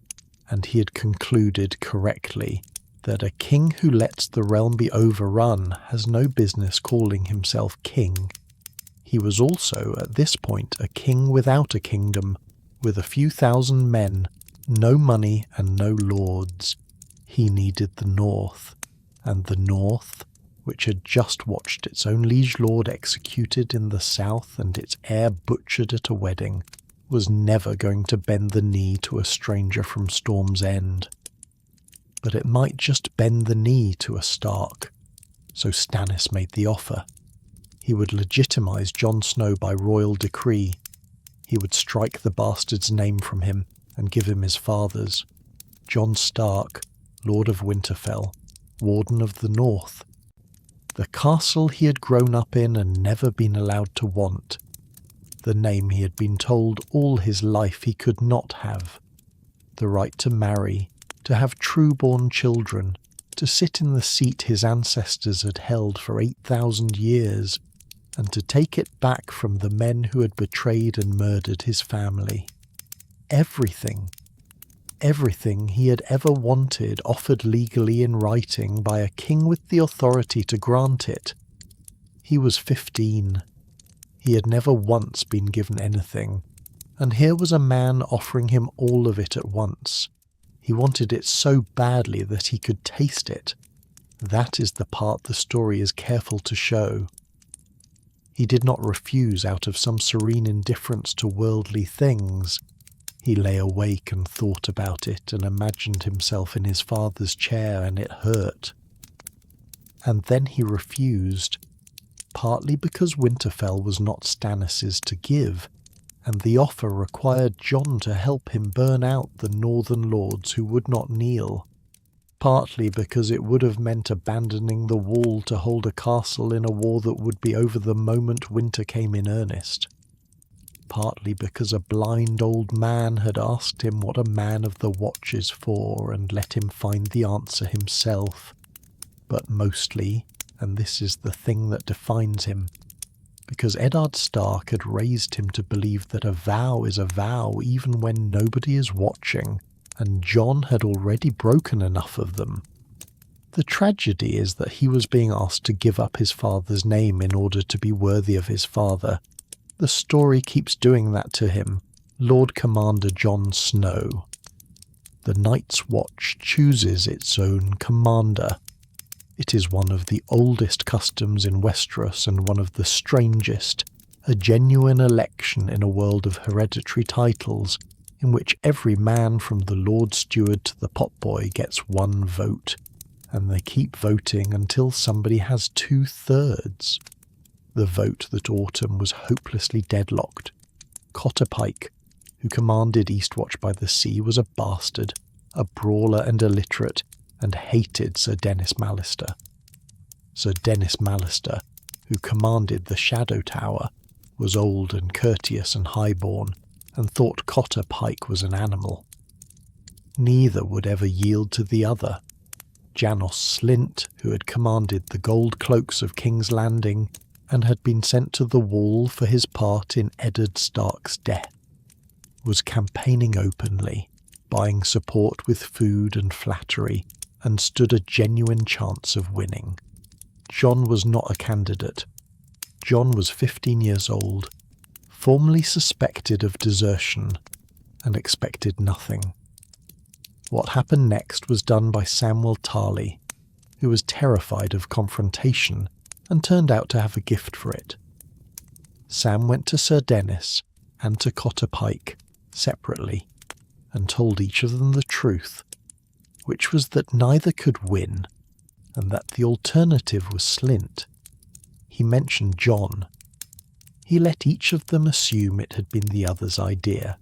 and he had concluded correctly that a king who lets the realm be overrun has no business calling himself king. He was also, at this point, a king without a kingdom, with a few thousand men, no money and no lords. He needed the north, and the north, which had just watched its own liege lord executed in the south and its heir butchered at a wedding, was never going to bend the knee to a stranger from Storm's End. But it might just bend the knee to a Stark, so Stannis made the offer. He would legitimize Jon Snow by royal decree. He would strike the bastard's name from him and give him his father's. Jon Stark, Lord of Winterfell, Warden of the North. The castle he had grown up in and never been allowed to want. The name he had been told all his life he could not have. The right to marry, to have true-born children, to sit in the seat his ancestors had held for 8,000 years, and to take it back from the men who had betrayed and murdered his family. Everything he had ever wanted offered legally in writing by a king with the authority to grant it. He was 15. He had never once been given anything, and here was a man offering him all of it at once. He wanted it so badly that he could taste it. That is the part the story is careful to show. He did not refuse out of some serene indifference to worldly things. He lay awake and thought about it and imagined himself in his father's chair, and it hurt. And then he refused, partly because Winterfell was not Stannis's to give, and the offer required Jon to help him burn out the northern lords who would not kneel, partly because it would have meant abandoning the wall to hold a castle in a war that would be over the moment winter came in earnest, partly because a blind old man had asked him what a man of the watch is for and let him find the answer himself, but mostly, and this is the thing that defines him, because Eddard Stark had raised him to believe that a vow is a vow even when nobody is watching, and Jon had already broken enough of them. The tragedy is that he was being asked to give up his father's name in order to be worthy of his father. The story keeps doing that to him, Lord Commander Jon Snow. The Night's Watch chooses its own commander. It is one of the oldest customs in Westeros and one of the strangest, a genuine election in a world of hereditary titles in which every man from the Lord Steward to the potboy gets one vote, and they keep voting until somebody has 2/3. The vote that autumn was hopelessly deadlocked. Cotter Pike, who commanded Eastwatch by the Sea, was a bastard, a brawler and illiterate, and hated Sir Dennis Mallister. Sir Dennis Mallister, who commanded the Shadow Tower, was old and courteous and highborn, and thought Cotter Pike was an animal. Neither would ever yield to the other. Janos Slynt, who had commanded the Gold Cloaks of King's Landing and had been sent to the Wall for his part in Eddard Stark's death, was campaigning openly, buying support with food and flattery, and stood a genuine chance of winning. Jon was not a candidate. Jon was 15 years old, formally suspected of desertion, and expected nothing. What happened next was done by Samwell Tarly, who was terrified of confrontation and turned out to have a gift for it. Sam went to Sir Dennis and to Cotter Pike separately and told each of them the truth, which was that neither could win and that the alternative was Slynt. He mentioned Jon. He let each of them assume it had been the other's idea.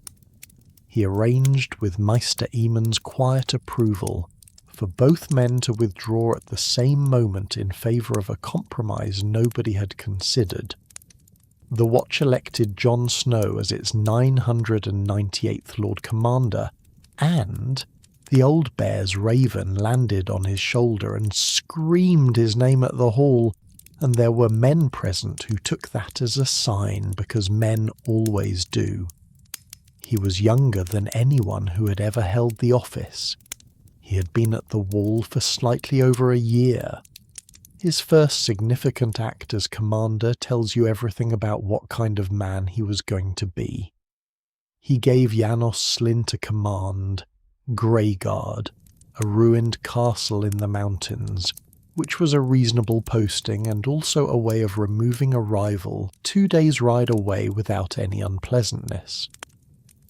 He arranged, with Maester Aemon's quiet approval, for both men to withdraw at the same moment in favour of a compromise nobody had considered. The Watch elected Jon Snow as its 998th Lord Commander, and the old bear's raven landed on his shoulder and screamed his name at the hall, and there were men present who took that as a sign, because men always do. He was younger than anyone who had ever held the office. He had been at the Wall for slightly over a year. His first significant act as commander tells you everything about what kind of man he was going to be. He gave Janos Slynt a command, Greyguard, a ruined castle in the mountains, which was a reasonable posting and also a way of removing a rival 2 days' ride away without any unpleasantness.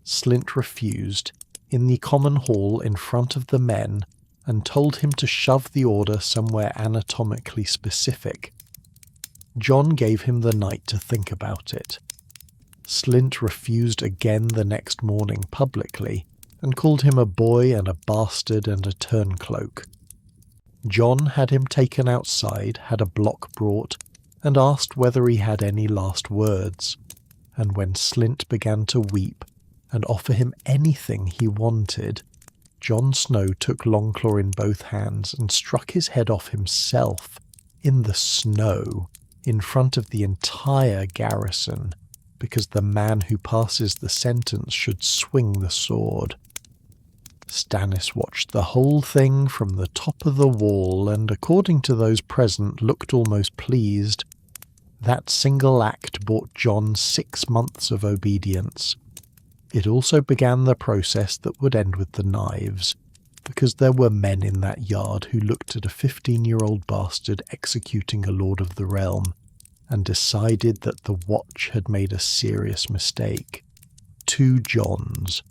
Slynt refused, in the common hall in front of the men, and told him to shove the order somewhere anatomically specific. Jon gave him the night to think about it. Slynt refused again the next morning publicly, and called him a boy and a bastard and a turncloak. Jon had him taken outside, had a block brought, and asked whether he had any last words, and when Slynt began to weep and offer him anything he wanted, Jon Snow took Longclaw in both hands and struck his head off himself, in the snow, in front of the entire garrison, because the man who passes the sentence should swing the sword. Stannis watched the whole thing from the top of the wall and, according to those present, looked almost pleased. That single act bought Jon 6 months of obedience. It also began the process that would end with the knives, because there were men in that yard who looked at a 15-year-old bastard executing a lord of the realm and decided that the Watch had made a serious mistake. 2 Jons.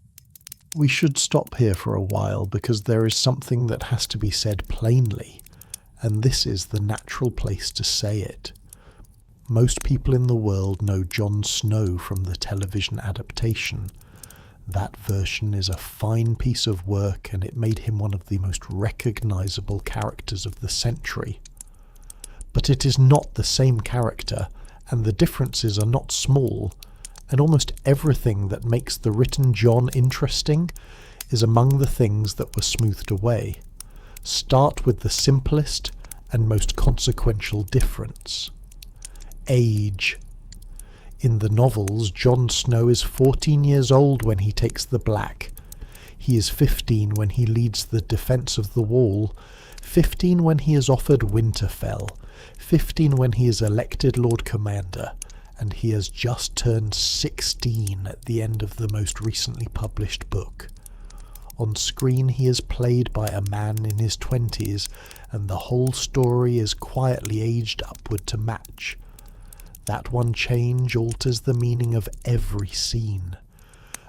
We should stop here for a while, because there is something that has to be said plainly, and this is the natural place to say it. Most people in the world know Jon Snow from the television adaptation. That version is a fine piece of work, and it made him one of the most recognisable characters of the century. But it is not the same character, and the differences are not small, and almost everything that makes the written Jon interesting is among the things that were smoothed away. Start with the simplest and most consequential difference. Age. In the novels, Jon Snow is 14 years old when he takes the Black. He is 15 when he leads the defence of the Wall, 15 when he is offered Winterfell, 15 when he is elected Lord Commander, and he has just turned 16 at the end of the most recently published book. On screen he is played by a man in his 20s, and the whole story is quietly aged upward to match. That one change alters the meaning of every scene.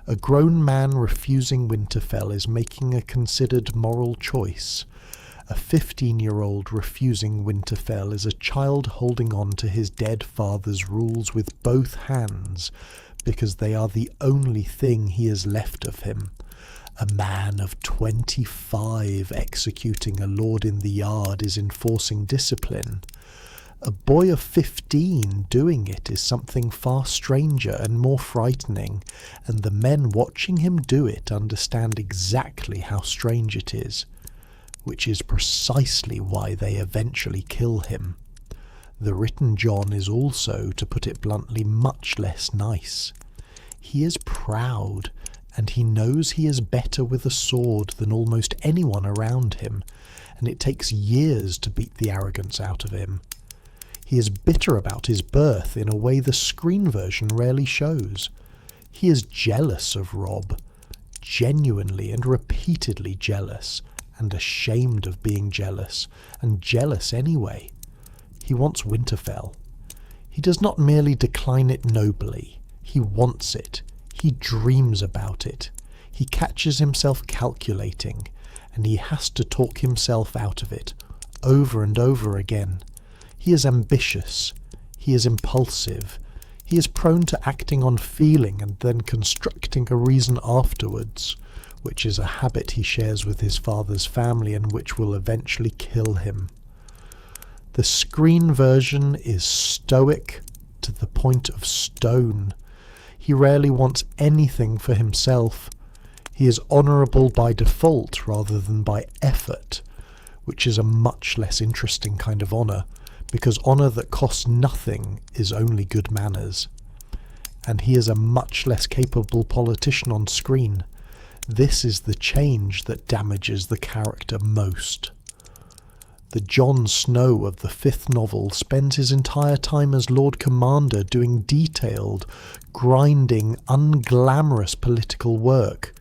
A grown man refusing Winterfell is making a considered moral choice. A 15-year-old refusing Winterfell is a child holding on to his dead father's rules with both hands, because they are the only thing he has left of him. A man of 25 executing a lord in the yard is enforcing discipline. A boy of 15 doing it is something far stranger and more frightening, and the men watching him do it understand exactly how strange it is, which is precisely why they eventually kill him. The written Jon is also, to put it bluntly, much less nice. He is proud, and he knows he is better with a sword than almost anyone around him, and it takes years to beat the arrogance out of him. He is bitter about his birth in a way the screen version rarely shows. He is jealous of Robb, genuinely and repeatedly jealous, and ashamed of being jealous, and jealous anyway. He wants Winterfell. He does not merely decline it nobly. He wants it. He dreams about it. He catches himself calculating, and he has to talk himself out of it, over and over again. He is ambitious. He is impulsive. He is prone to acting on feeling and then constructing a reason afterwards, which is a habit he shares with his father's family and which will eventually kill him. The screen version is stoic to the point of stone. He rarely wants anything for himself. He is honourable by default rather than by effort, which is a much less interesting kind of honour, because honour that costs nothing is only good manners. And he is a much less capable politician on screen. This is the change that damages the character most. The Jon Snow of the fifth novel spends his entire time as Lord Commander doing detailed, grinding, unglamorous political work.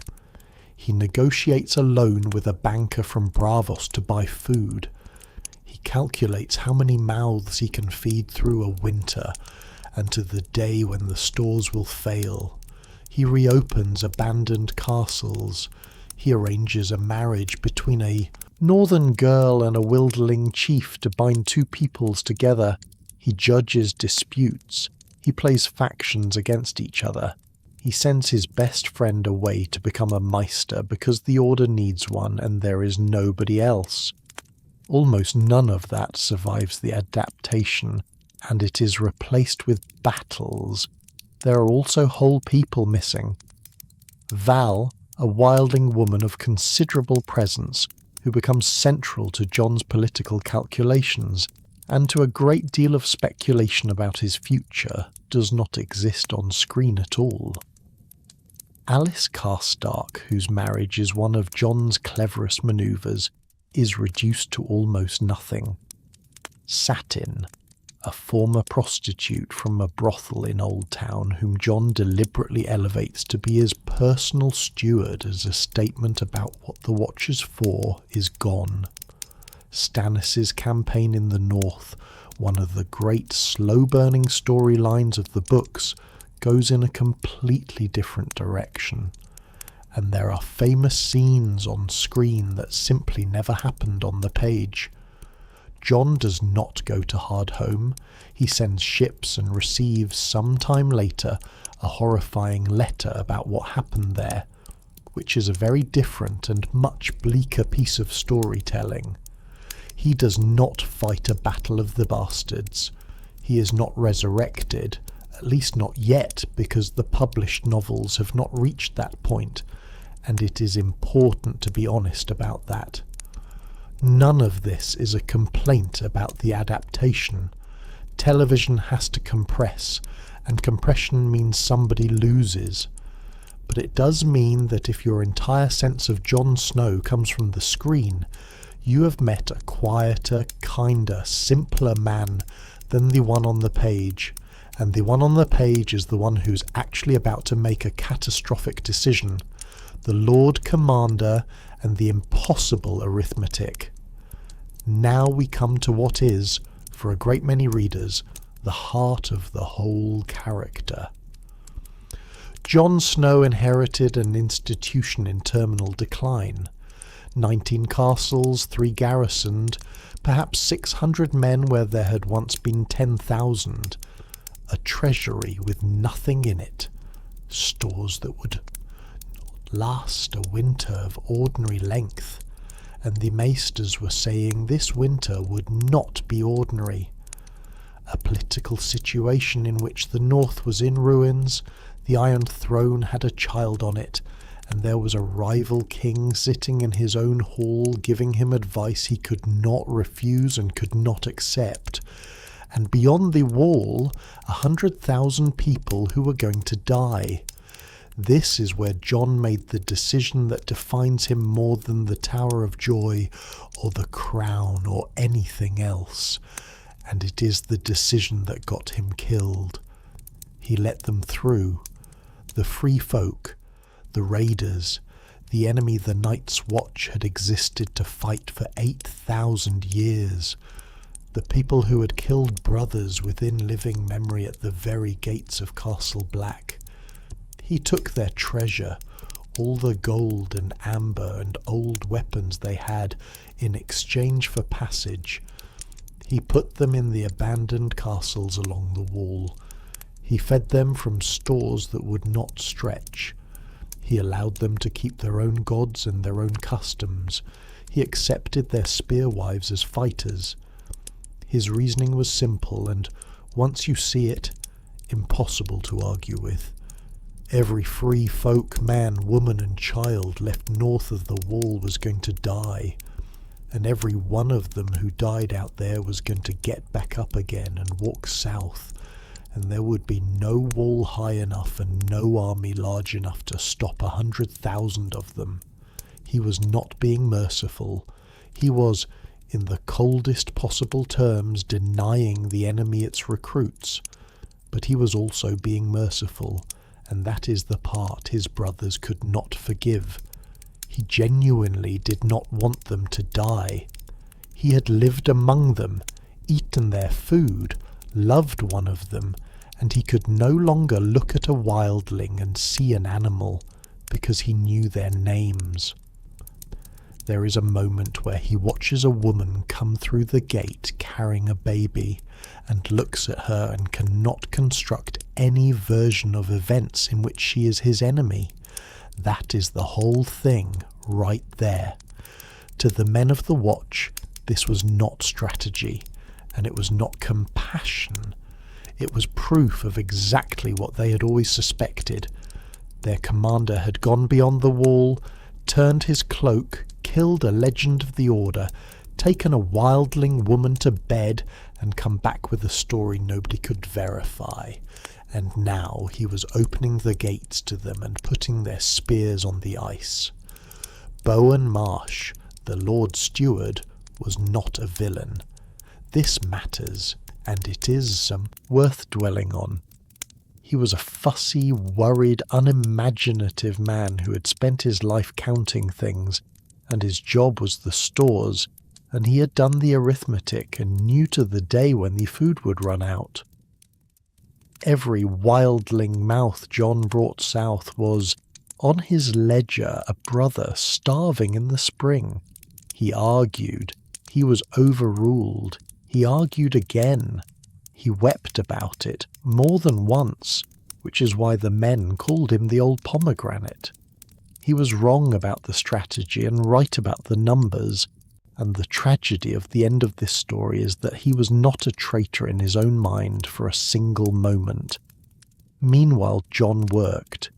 He negotiates alone with a banker from Braavos to buy food. He calculates how many mouths he can feed through a winter, and to the day when the stores will fail. He reopens abandoned castles. He arranges a marriage between a northern girl and a wildling chief to bind two peoples together. He judges disputes. He plays factions against each other. He sends his best friend away to become a maester because the order needs one and there is nobody else. Almost none of that survives the adaptation, and it is replaced with battles. There are also whole people missing. Val, a wildling woman of considerable presence, who becomes central to Jon's political calculations, and to a great deal of speculation about his future, does not exist on screen at all. Alice Stark, whose marriage is one of Jon's cleverest manoeuvres, is reduced to almost nothing. Satin, a former prostitute from a brothel in Old Town whom Jon deliberately elevates to be his personal steward as a statement about what the Watcher's for, is gone. Stannis' campaign in the north, one of the great slow-burning storylines of the books, goes in a completely different direction. And there are famous scenes on screen that simply never happened on the page. Jon does not go to Hardhome. He sends ships and receives sometime later a horrifying letter about what happened there, which is a very different and much bleaker piece of storytelling. He does not fight a battle of the bastards. He is not resurrected, at least not yet, because the published novels have not reached that point, and it is important to be honest about that. None of this is a complaint about the adaptation. Television has to compress, and compression means somebody loses. But it does mean that if your entire sense of Jon Snow comes from the screen, you have met a quieter, kinder, simpler man than the one on the page, and the one on the page is the one who's actually about to make a catastrophic decision. the Lord Commander, and the impossible arithmetic. Now we come to what is, for a great many readers, the heart of the whole character. Jon Snow inherited an institution in terminal decline. 19 castles, 3 garrisoned, perhaps 600 men where there had once been 10,000. A treasury with nothing in it. Stores that would last a winter of ordinary length. And the maesters were saying this winter would not be ordinary. A political situation in which the north was in ruins, the Iron Throne had a child on it, and there was a rival king sitting in his own hall giving him advice he could not refuse and could not accept. And beyond the wall, 100,000 people who were going to die. This is where Jon made the decision that defines him more than the Tower of Joy or the crown or anything else. And it is the decision that got him killed. He let them through. The free folk, the raiders, the enemy the Night's Watch had existed to fight for 8,000 years. The people who had killed brothers within living memory at the very gates of Castle Black. He took their treasure, all the gold and amber and old weapons they had, in exchange for passage. He put them in the abandoned castles along the wall. He fed them from stores that would not stretch. He allowed them to keep their own gods and their own customs. He accepted their spearwives as fighters. His reasoning was simple, and once you see it, impossible to argue with. Every free folk, man, woman and child left north of the wall was going to die, and every one of them who died out there was going to get back up again and walk south, and there would be no wall high enough and no army large enough to stop 100,000 of them. He was not being merciful. He was, in the coldest possible terms, denying the enemy its recruits. But he was also being merciful, and that is the part his brothers could not forgive. He genuinely did not want them to die. He had lived among them, eaten their food, loved one of them, and he could no longer look at a wildling and see an animal, because he knew their names. There is a moment where he watches a woman come through the gate carrying a baby, and looks at her and cannot construct any version of events in which she is his enemy. That is the whole thing, right there. To the men of the Watch, this was not strategy, and it was not compassion. It was proof of exactly what they had always suspected. Their commander had gone beyond the wall, turned his cloak, killed a legend of the Order, taken a wildling woman to bed, and come back with a story nobody could verify. And now he was opening the gates to them and putting their spears on the ice. Bowen Marsh, the Lord Steward, was not a villain. This matters, and it is worth dwelling on. He was a fussy, worried, unimaginative man who had spent his life counting things, and his job was the stores, and he had done the arithmetic and knew to the day when the food would run out. Every wildling mouth Jon brought south was, on his ledger, a brother starving in the spring. He argued. He was overruled. He argued again. He wept about it, more than once, which is why the men called him the old pomegranate. He was wrong about the strategy and right about the numbers, and the tragedy of the end of this story is that he was not a traitor in his own mind for a single moment. Meanwhile, Jon worked.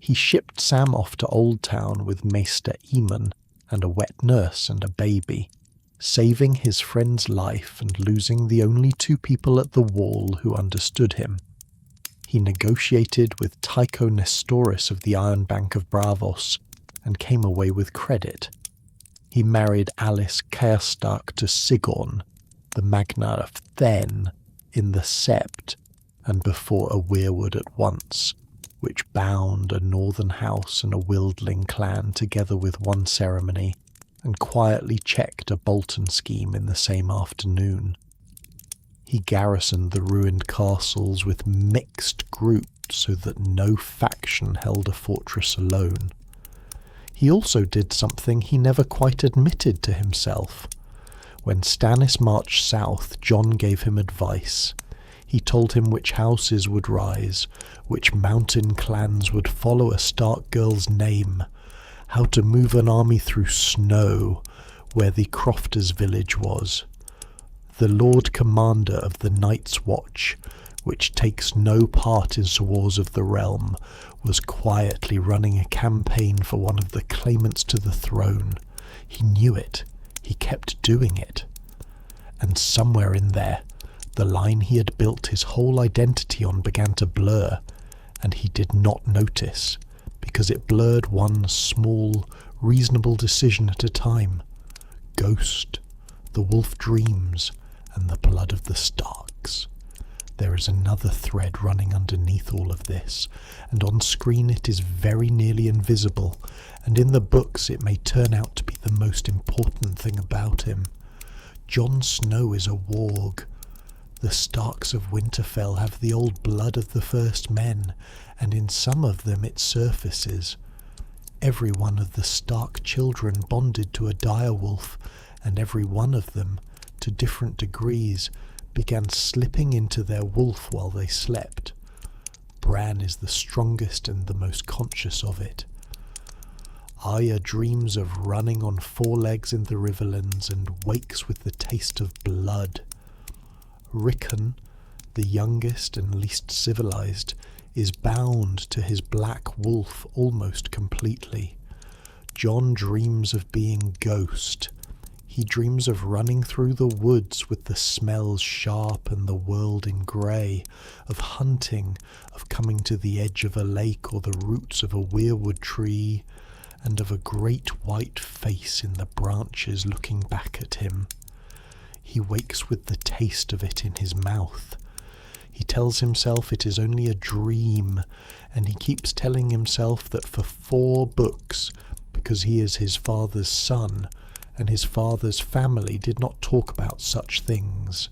He shipped Sam off to Old Town with Maester Aemon and a wet nurse and a baby, saving his friend's life and losing the only 2 people at the wall who understood him. He negotiated with Tycho Nestoris of the Iron Bank of Braavos and came away with credit. He married Alice Kaerstark to Sigorn, the Magna of Then, in the Sept, and before a weirwood at once. which bound a northern house and a wildling clan together with one ceremony, and quietly checked a Bolton scheme in the same afternoon. He garrisoned the ruined castles with mixed groups so that no faction held a fortress alone. He also did something he never quite admitted to himself. When Stannis marched south, Jon gave him advice. He told him which houses would rise, which mountain clans would follow a Stark girl's name, how to move an army through snow, where the Crofters' village was. The Lord Commander of the Night's Watch, which takes no part in wars of the realm, was quietly running a campaign for one of the claimants to the throne. He knew it. He kept doing it. And somewhere in there, the line he had built his whole identity on began to blur, and he did not notice, because it blurred one small, reasonable decision at a time. Ghost, the wolf dreams, and the blood of the Starks. There is another thread running underneath all of this, and on screen it is very nearly invisible, and in the books it may turn out to be the most important thing about him. Jon Snow is a warg. The Starks of Winterfell have the old blood of the first men, and in some of them it surfaces. Every one of the Stark children bonded to a direwolf, and every one of them, to different degrees, began slipping into their wolf while they slept. Bran is the strongest and the most conscious of it. Arya dreams of running on four legs in the Riverlands and wakes with the taste of blood. Rickon, the youngest and least civilized, is bound to his black wolf almost completely. Jon dreams of being Ghost. He dreams of running through the woods with the smells sharp and the world in grey, of hunting, of coming to the edge of a lake or the roots of a weirwood tree, and of a great white face in the branches looking back at him. He wakes with the taste of it in his mouth. He tells himself it is only a dream, and he keeps telling himself that for 4 books, because he is his father's son, and his father's family did not talk about such things.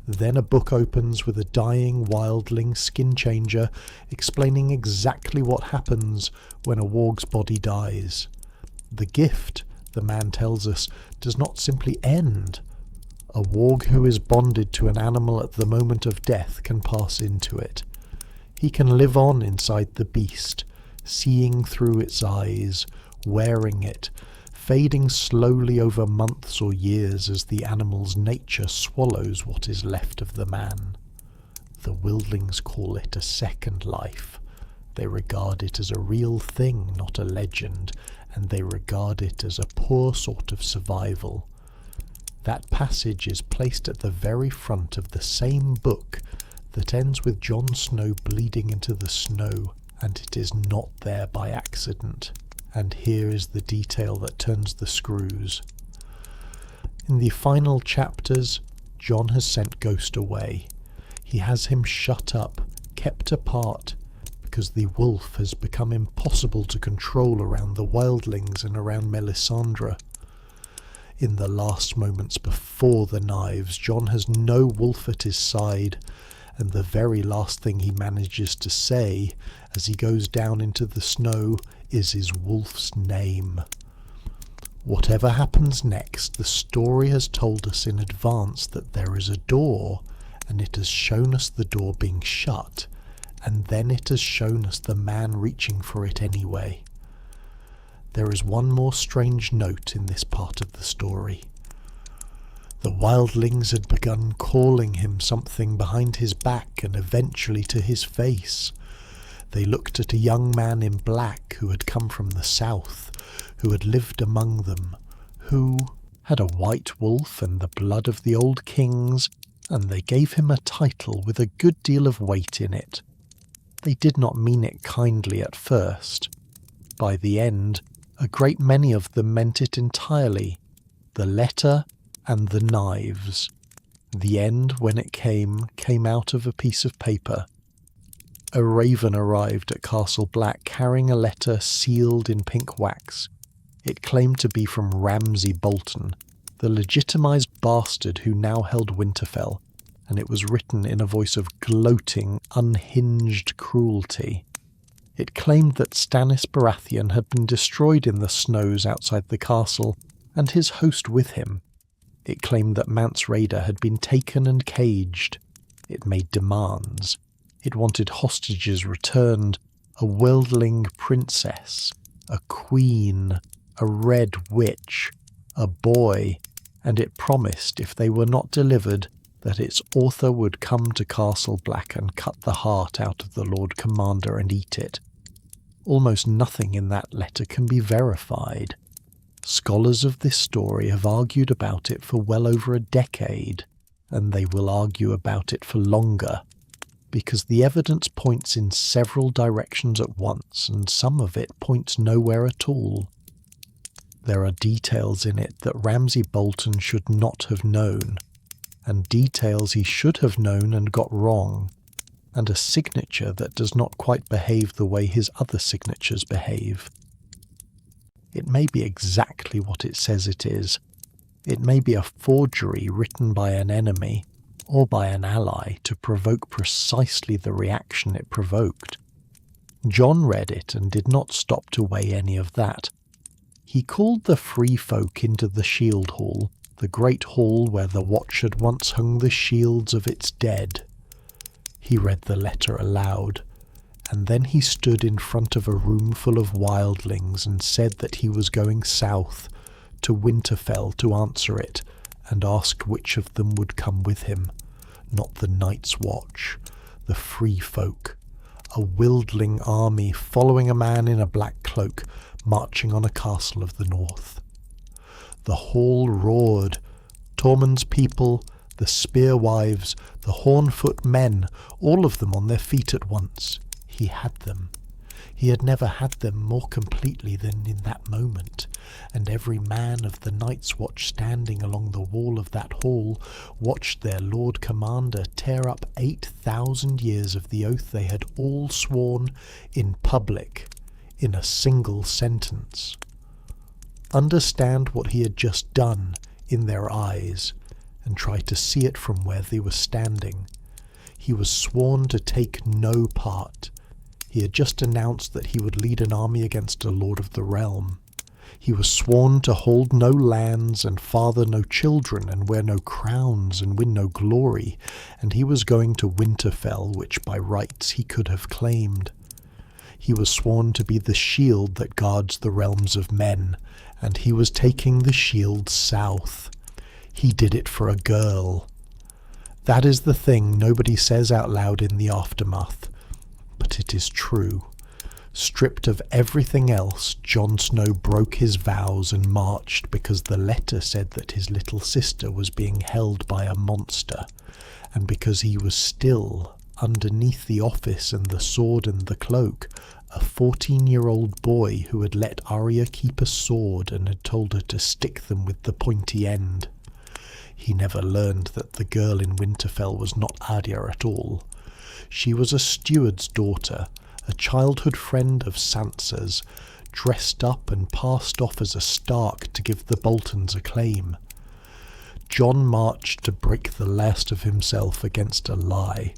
Then a book opens with a dying wildling skin changer explaining exactly what happens when a warg's body dies. The gift, the man tells us, does not simply end. A warg who is bonded to an animal at the moment of death can pass into it. He can live on inside the beast, seeing through its eyes, wearing it, fading slowly over months or years as the animal's nature swallows what is left of the man. The wildlings call it a second life. They regard it as a real thing, not a legend, and they regard it as a poor sort of survival. That passage is placed at the very front of the same book that ends with Jon Snow bleeding into the snow, and it is not there by accident. And here is the detail that turns the screws. In the final chapters, Jon has sent Ghost away. He has him shut up, kept apart, because the wolf has become impossible to control around the wildlings and around Melisandre. In the last moments before the knives, Jon has no wolf at his side, and the very last thing he manages to say as he goes down into the snow is his wolf's name. Whatever happens next, the story has told us in advance that there is a door, and it has shown us the door being shut, and then it has shown us the man reaching for it anyway. There is one more strange note in this part of the story. The wildlings had begun calling him something behind his back and eventually to his face. They looked at a young man in black who had come from the south, who had lived among them, who had a white wolf and the blood of the old kings, and they gave him a title with a good deal of weight in it. They did not mean it kindly at first. By the end, a great many of them meant it entirely. The letter and the knives. The end, when it came out of a piece of paper. A raven arrived at Castle Black carrying a letter sealed in pink wax. It claimed to be from Ramsay Bolton, the legitimized bastard who now held Winterfell, and it was written in a voice of gloating, unhinged cruelty. It claimed that Stannis Baratheon had been destroyed in the snows outside the castle, and his host with him. It claimed that Mance Rayder had been taken and caged. It made demands. It wanted hostages returned, a worldling princess, a queen, a red witch, a boy, and it promised, if they were not delivered, that its author would come to Castle Black and cut the heart out of the Lord Commander and eat it. Almost nothing in that letter can be verified. Scholars of this story have argued about it for well over a decade, and they will argue about it for longer, because the evidence points in several directions at once, and some of it points nowhere at all. There are details in it that Ramsay Bolton should not have known, and details he should have known and got wrong, and a signature that does not quite behave the way his other signatures behave. It may be exactly what it says it is. It may be a forgery written by an enemy, or by an ally to provoke precisely the reaction it provoked. Jon read it and did not stop to weigh any of that. He called the free folk into the shield hall, the great hall where the watch had once hung the shields of its dead. He read the letter aloud, and then he stood in front of a room full of wildlings and said that he was going south, to Winterfell to answer it, and asked which of them would come with him. Not the Night's Watch, the free folk, a wildling army following a man in a black cloak, marching on a castle of the north. The hall roared. Tormund's people, the spear wives, the Hornfoot men, all of them on their feet at once. He had them. He had never had them more completely than in that moment, and every man of the Night's Watch standing along the wall of that hall watched their Lord Commander tear up 8,000 years of the oath they had all sworn in public, in a single sentence. Understand what he had just done in their eyes, and try to see it from where they were standing. He was sworn to take no part. He had just announced that he would lead an army against a lord of the realm. He was sworn to hold no lands and father no children and wear no crowns and win no glory, and he was going to Winterfell, which by rights he could have claimed. He was sworn to be the shield that guards the realms of men, and he was taking the shield south. He did it for a girl. That is the thing nobody says out loud in the aftermath, but it is true. Stripped of everything else, Jon Snow broke his vows and marched because the letter said that his little sister was being held by a monster, and because he was still, underneath the office and the sword and the cloak, a 14-year-old boy who had let Arya keep a sword and had told her to stick them with the pointy end. He never learned that the girl in Winterfell was not Arya at all. She was a steward's daughter, a childhood friend of Sansa's, dressed up and passed off as a Stark to give the Boltons a claim. Jon marched to break the last of himself against a lie.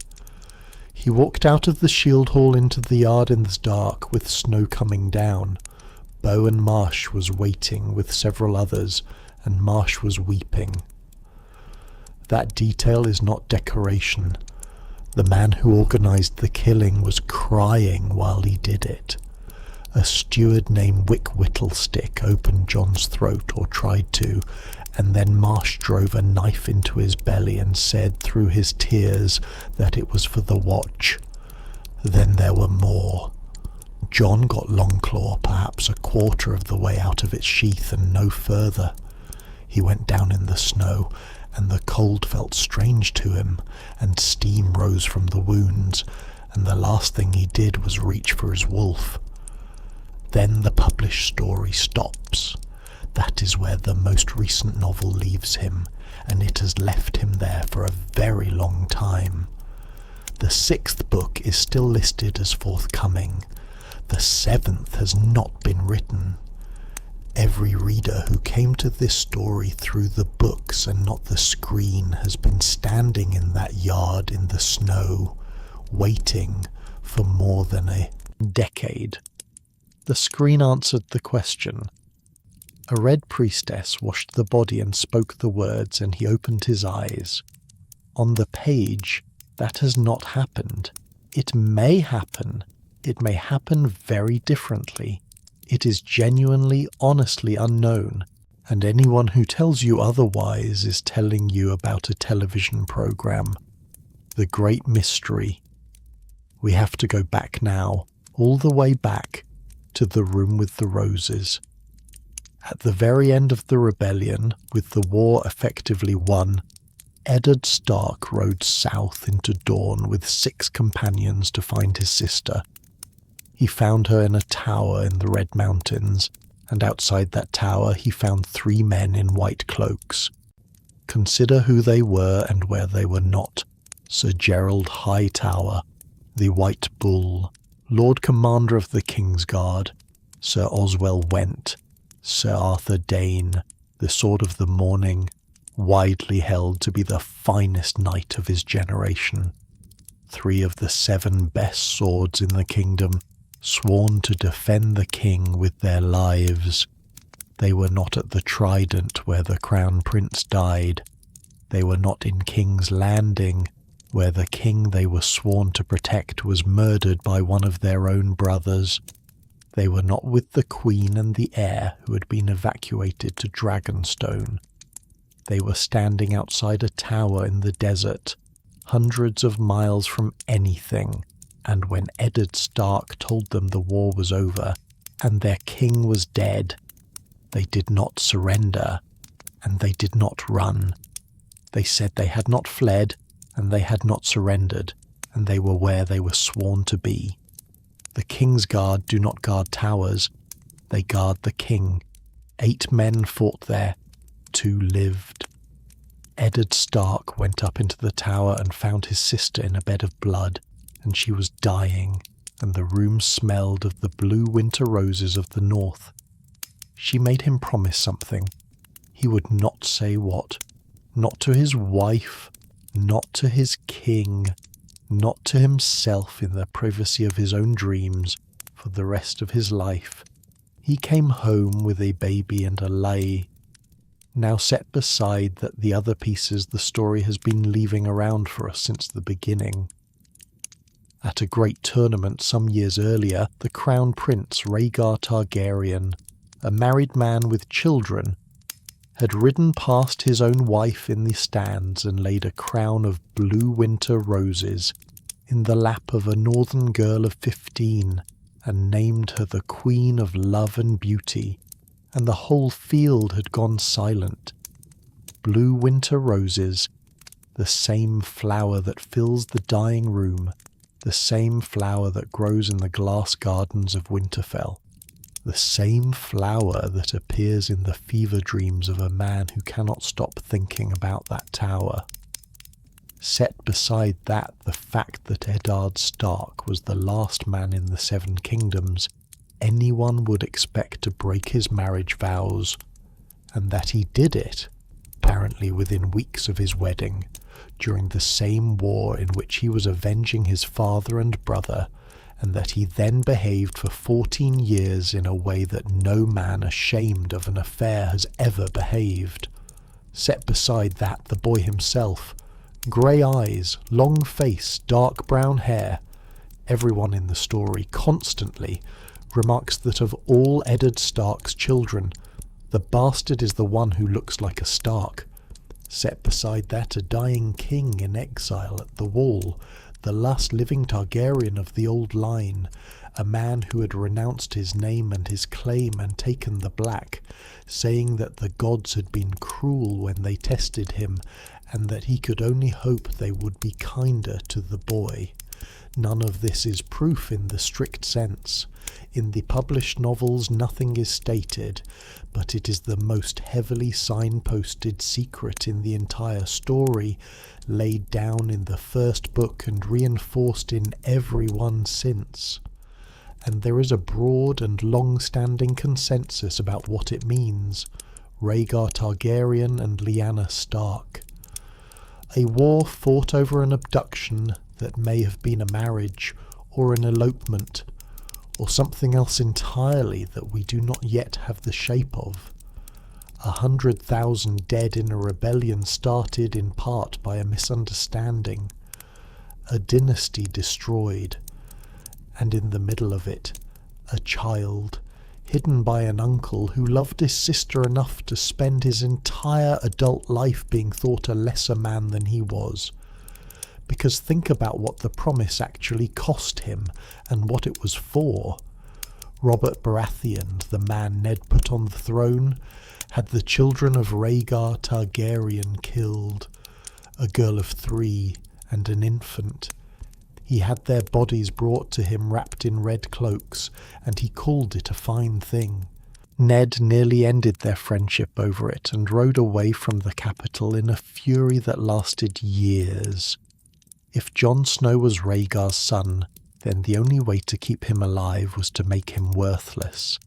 He walked out of the shield hall into the yard in the dark, with snow coming down. Bowen Marsh was waiting with several others, and Marsh was weeping. That detail is not decoration. The man who organised the killing was crying while he did it. A steward named Wick Whittlestick opened Jon's throat, or tried to, and then Marsh drove a knife into his belly and said through his tears that it was for the watch. Then there were more. Jon got Longclaw perhaps a quarter of the way out of its sheath and no further. He went down in the snow, and the cold felt strange to him, and steam rose from the wounds, and the last thing he did was reach for his wolf. Then the published story stops. That is where the most recent novel leaves him, and it has left him there for a very long time. The 6th book is still listed as forthcoming. The 7th has not been written. Every reader who came to this story through the books and not the screen has been standing in that yard in the snow, waiting for more than a decade. The screen answered the question. A red priestess washed the body and spoke the words, and he opened his eyes. On the page, that has not happened. It may happen. It may happen very differently. It is genuinely, honestly unknown, and anyone who tells you otherwise is telling you about a television program. The Great Mystery. We have to go back now, all the way back, to the Room with the Roses. At the very end of the rebellion, with the war effectively won, Eddard Stark rode south into Dawn with 6 companions to find his sister. He found her in a tower in the Red Mountains, and outside that tower he found 3 men in white cloaks. Consider who they were and where they were not. Sir Gerald Hightower, the White Bull, Lord Commander of the Kingsguard, Sir Oswell Went, Sir Arthur Dane, the Sword of the Morning, widely held to be the finest knight of his generation. 3 of the 7 best swords in the kingdom, sworn to defend the king with their lives. They were not at the Trident where the Crown Prince died. They were not in King's Landing, where the king they were sworn to protect was murdered by one of their own brothers. They were not with the Queen and the heir who had been evacuated to Dragonstone. They were standing outside a tower in the desert, hundreds of miles from anything, and when Eddard Stark told them the war was over and their king was dead, they did not surrender, and they did not run. They said they had not fled, and they had not surrendered, and they were where they were sworn to be. The Kingsguard do not guard towers, they guard the king. 8 men fought there, 2 lived. Eddard Stark went up into the tower and found his sister in a bed of blood, and she was dying, and the room smelled of the blue winter roses of the north. She made him promise something. He would not say what. Not to his wife, not to his king, not to himself in the privacy of his own dreams, for the rest of his life. He came home with a baby and a lay, now set beside that the other pieces the story has been leaving around for us since the beginning. At a great tournament some years earlier, the Crown Prince Rhaegar Targaryen, a married man with children, had ridden past his own wife in the stands and laid a crown of blue winter roses in the lap of a northern girl of 15, and named her the Queen of Love and Beauty, and the whole field had gone silent. Blue winter roses, the same flower that fills the dying room, the same flower that grows in the glass gardens of Winterfell, the same flower that appears in the fever dreams of a man who cannot stop thinking about that tower. Set beside that the fact that Eddard Stark was the last man in the 7 kingdoms anyone would expect to break his marriage vows, and that he did it, apparently within weeks of his wedding, during the same war in which he was avenging his father and brother, and that he then behaved for 14 years in a way that no man ashamed of an affair has ever behaved. Set beside that the boy himself, grey eyes, long face, dark brown hair. Everyone in the story constantly remarks that of all Eddard Stark's children, the bastard is the one who looks like a Stark. Set beside that a dying king in exile at the Wall, the last living Targaryen of the old line, a man who had renounced his name and his claim and taken the black, saying that the gods had been cruel when they tested him, and that he could only hope they would be kinder to the boy. None of this is proof in the strict sense. In the published novels nothing is stated, but it is the most heavily signposted secret in the entire story, laid down in the first book and reinforced in every one since. And there is a broad and long-standing consensus about what it means. Rhaegar Targaryen and Lyanna Stark. A war fought over an abduction that may have been a marriage, or an elopement, or something else entirely that we do not yet have the shape of. 100,000 dead in a rebellion started in part by a misunderstanding. A dynasty destroyed, and in the middle of it, a child, hidden by an uncle who loved his sister enough to spend his entire adult life being thought a lesser man than he was. Because think about what the promise actually cost him, and what it was for. Robert Baratheon, the man Ned put on the throne, had the children of Rhaegar Targaryen killed, a girl of 3 and an infant. He had their bodies brought to him wrapped in red cloaks, and he called it a fine thing. Ned nearly ended their friendship over it, and rode away from the capital in a fury that lasted years. If Jon Snow was Rhaegar's son, then the only way to keep him alive was to make him worthless.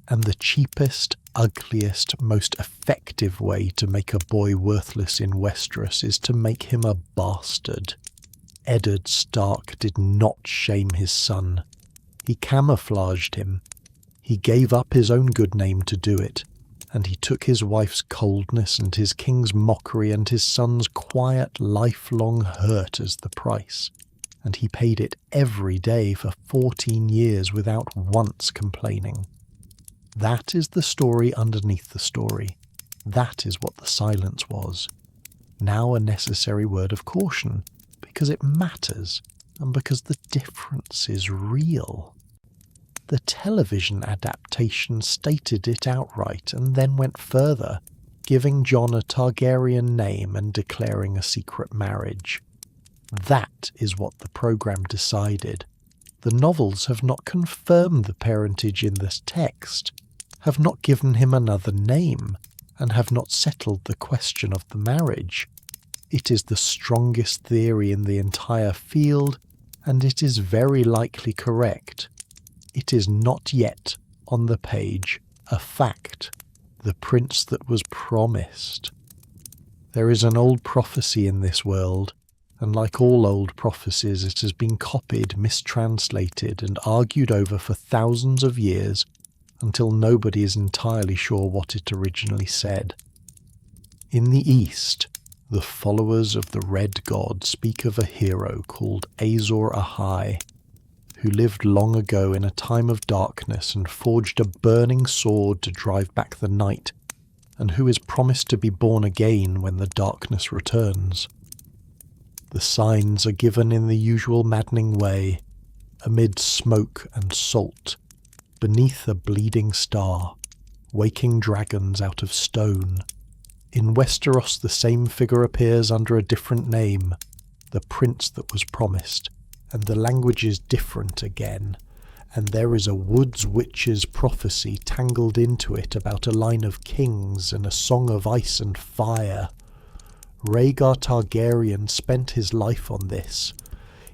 And the cheapest, ugliest, most effective way to make a boy worthless in Westeros is to make him a bastard. Eddard Stark did not shame his son. He camouflaged him. He gave up his own good name to do it, and he took his wife's coldness and his king's mockery and his son's quiet, lifelong hurt as the price, and he paid it every day for 14 years without once complaining. That is the story underneath the story. That is what the silence was. Now a necessary word of caution, because it matters, and because the difference is real. The television adaptation stated it outright, and then went further, giving Jon a Targaryen name and declaring a secret marriage. That is what the programme decided. The novels have not confirmed the parentage in this text, have not given him another name, and have not settled the question of the marriage. It is the strongest theory in the entire field, and it is very likely correct. It is not yet, on the page, a fact, the prince that was promised. There is an old prophecy in this world, and like all old prophecies it has been copied, mistranslated, and argued over for thousands of years, until nobody is entirely sure what it originally said. In the East, the followers of the Red God speak of a hero called Azor Ahai, who lived long ago in a time of darkness and forged a burning sword to drive back the night, and who is promised to be born again when the darkness returns. The signs are given in the usual maddening way, amid smoke and salt, beneath a bleeding star, waking dragons out of stone. In Westeros the same figure appears under a different name, the prince that was promised, and the language is different again, and there is a woods witch's prophecy tangled into it about a line of kings and a song of ice and fire. Rhaegar Targaryen spent his life on this.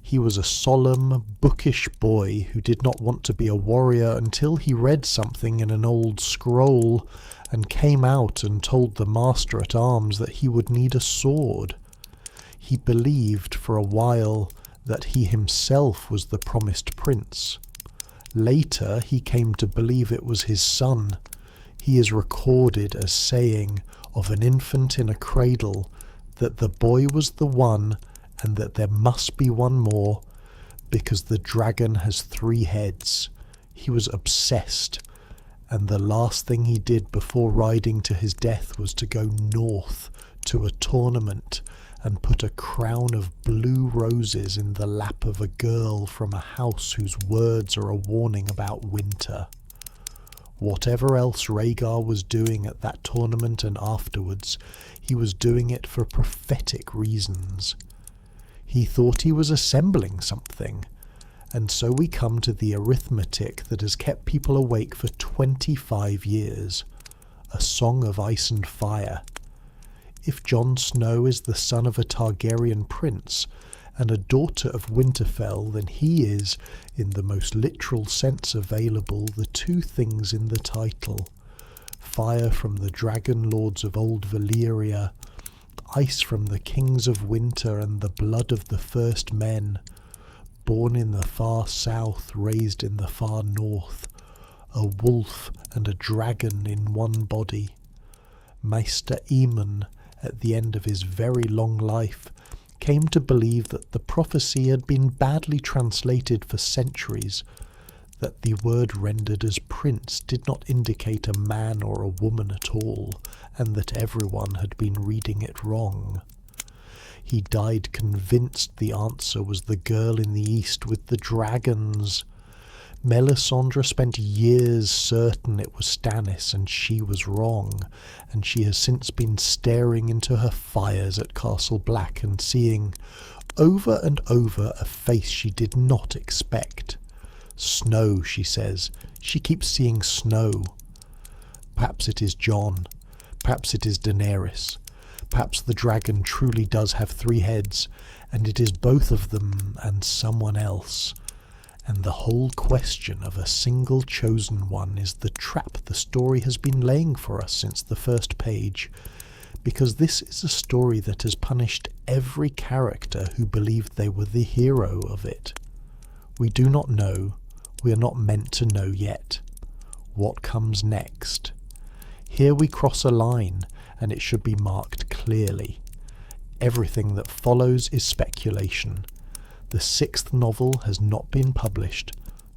He was a solemn, bookish boy who did not want to be a warrior until he read something in an old scroll and came out and told the master at arms that he would need a sword. He believed for a while that he himself was the promised prince. Later he came to believe it was his son. He is recorded as saying of an infant in a cradle that the boy was the one, and that there must be one more, because the dragon has 3 heads. He was obsessed, and the last thing he did before riding to his death was to go north to a tournament and put a crown of blue roses in the lap of a girl from a house whose words are a warning about winter. Whatever else Rhaegar was doing at that tournament and afterwards, he was doing it for prophetic reasons. He thought he was assembling something, and so we come to the arithmetic that has kept people awake for 25 years, a song of ice and fire. If Jon Snow is the son of a Targaryen prince and a daughter of Winterfell, then he is, in the most literal sense available, the two things in the title: fire from the dragon lords of old Valyria, ice from the kings of winter, and the blood of the first men, born in the far south, raised in the far north, a wolf and a dragon in one body. Maester Aemon, at the end of his very long life, came to believe that the prophecy had been badly translated for centuries, that the word rendered as prince did not indicate a man or a woman at all, and that everyone had been reading it wrong. He died convinced the answer was the girl in the east with the dragons. Melisandre spent years certain it was Stannis, and she was wrong, and she has since been staring into her fires at Castle Black and seeing, over and over, a face she did not expect. Snow, she says. She keeps seeing snow. Perhaps it is Jon. Perhaps it is Daenerys. Perhaps the dragon truly does have 3 heads, and it is both of them and someone else. And the whole question of a single chosen one is the trap the story has been laying for us since the first page, because this is a story that has punished every character who believed they were the hero of it. We do not know. We are not meant to know yet. What comes next? Here we cross a line, and it should be marked clearly. Everything that follows is speculation. The 6th novel has not been published.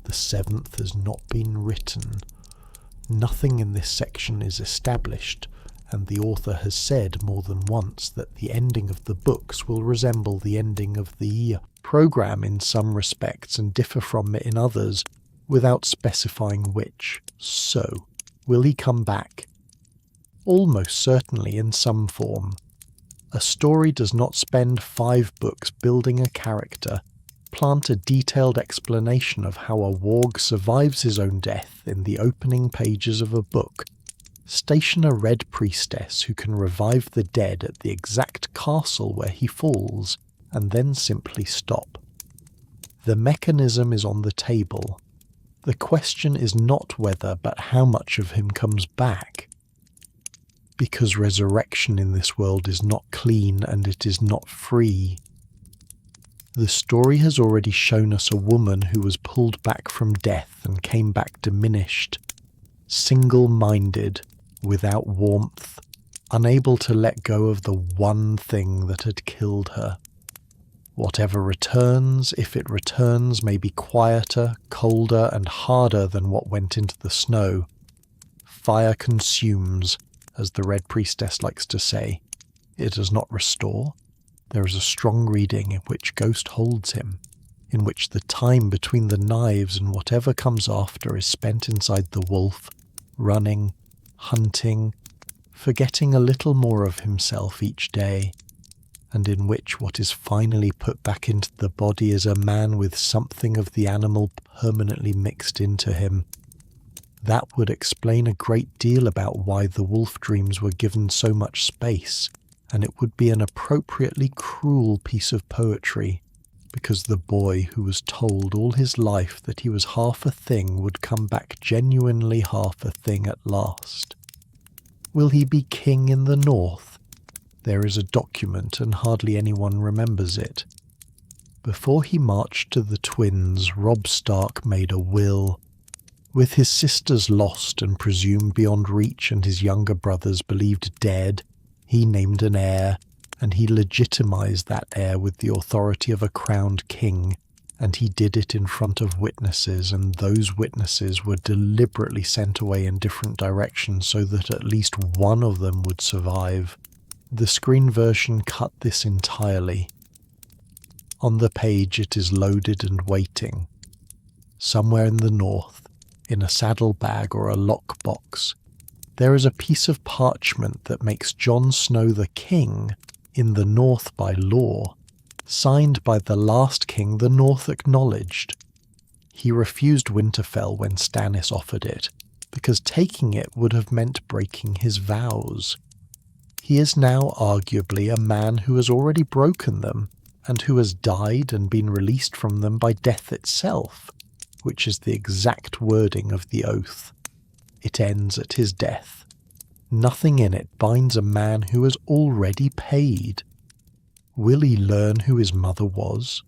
The 7th has not been written. Nothing in this section is established, and the author has said more than once that the ending of the books will resemble the ending of the programme in some respects and differ from it in others, without specifying which. So, will he come back? Almost certainly in some form. A story does not spend 5 books building a character, plant a detailed explanation of how a warg survives his own death in the opening pages of a book, station a red priestess who can revive the dead at the exact castle where he falls, and then simply stop. The mechanism is on the table. The question is not whether but how much of him comes back. Because resurrection in this world is not clean and it is not free. The story has already shown us a woman who was pulled back from death and came back diminished, single-minded, without warmth, unable to let go of the one thing that had killed her. Whatever returns, if it returns, may be quieter, colder, and harder than what went into the snow. Fire consumes, as the Red Priestess likes to say. It does not restore. There is a strong reading in which Ghost holds him, in which the time between the knives and whatever comes after is spent inside the wolf, running, hunting, forgetting a little more of himself each day, and in which what is finally put back into the body is a man with something of the animal permanently mixed into him. That would explain a great deal about why the wolf dreams were given so much space, and it would be an appropriately cruel piece of poetry, because the boy who was told all his life that he was half a thing would come back genuinely half a thing at last. Will he be king in the north? There is a document and hardly anyone remembers it. Before he marched to the twins, Robb Stark made a will. With his sisters lost and presumed beyond reach and his younger brothers believed dead, he named an heir, and he legitimized that heir with the authority of a crowned king, and he did it in front of witnesses, and those witnesses were deliberately sent away in different directions so that at least one of them would survive. The screen version cut this entirely. On the page it is loaded and waiting. Somewhere in the north, in a saddlebag or a lockbox, there is a piece of parchment that makes Jon Snow the king in the north by law, signed by the last king the North acknowledged. He refused Winterfell when Stannis offered it, because taking it would have meant breaking his vows. He is now arguably a man who has already broken them, and who has died and been released from them by death itself, which is the exact wording of the oath. It ends at his death. Nothing in it binds a man who has already paid. Will he learn who his mother was?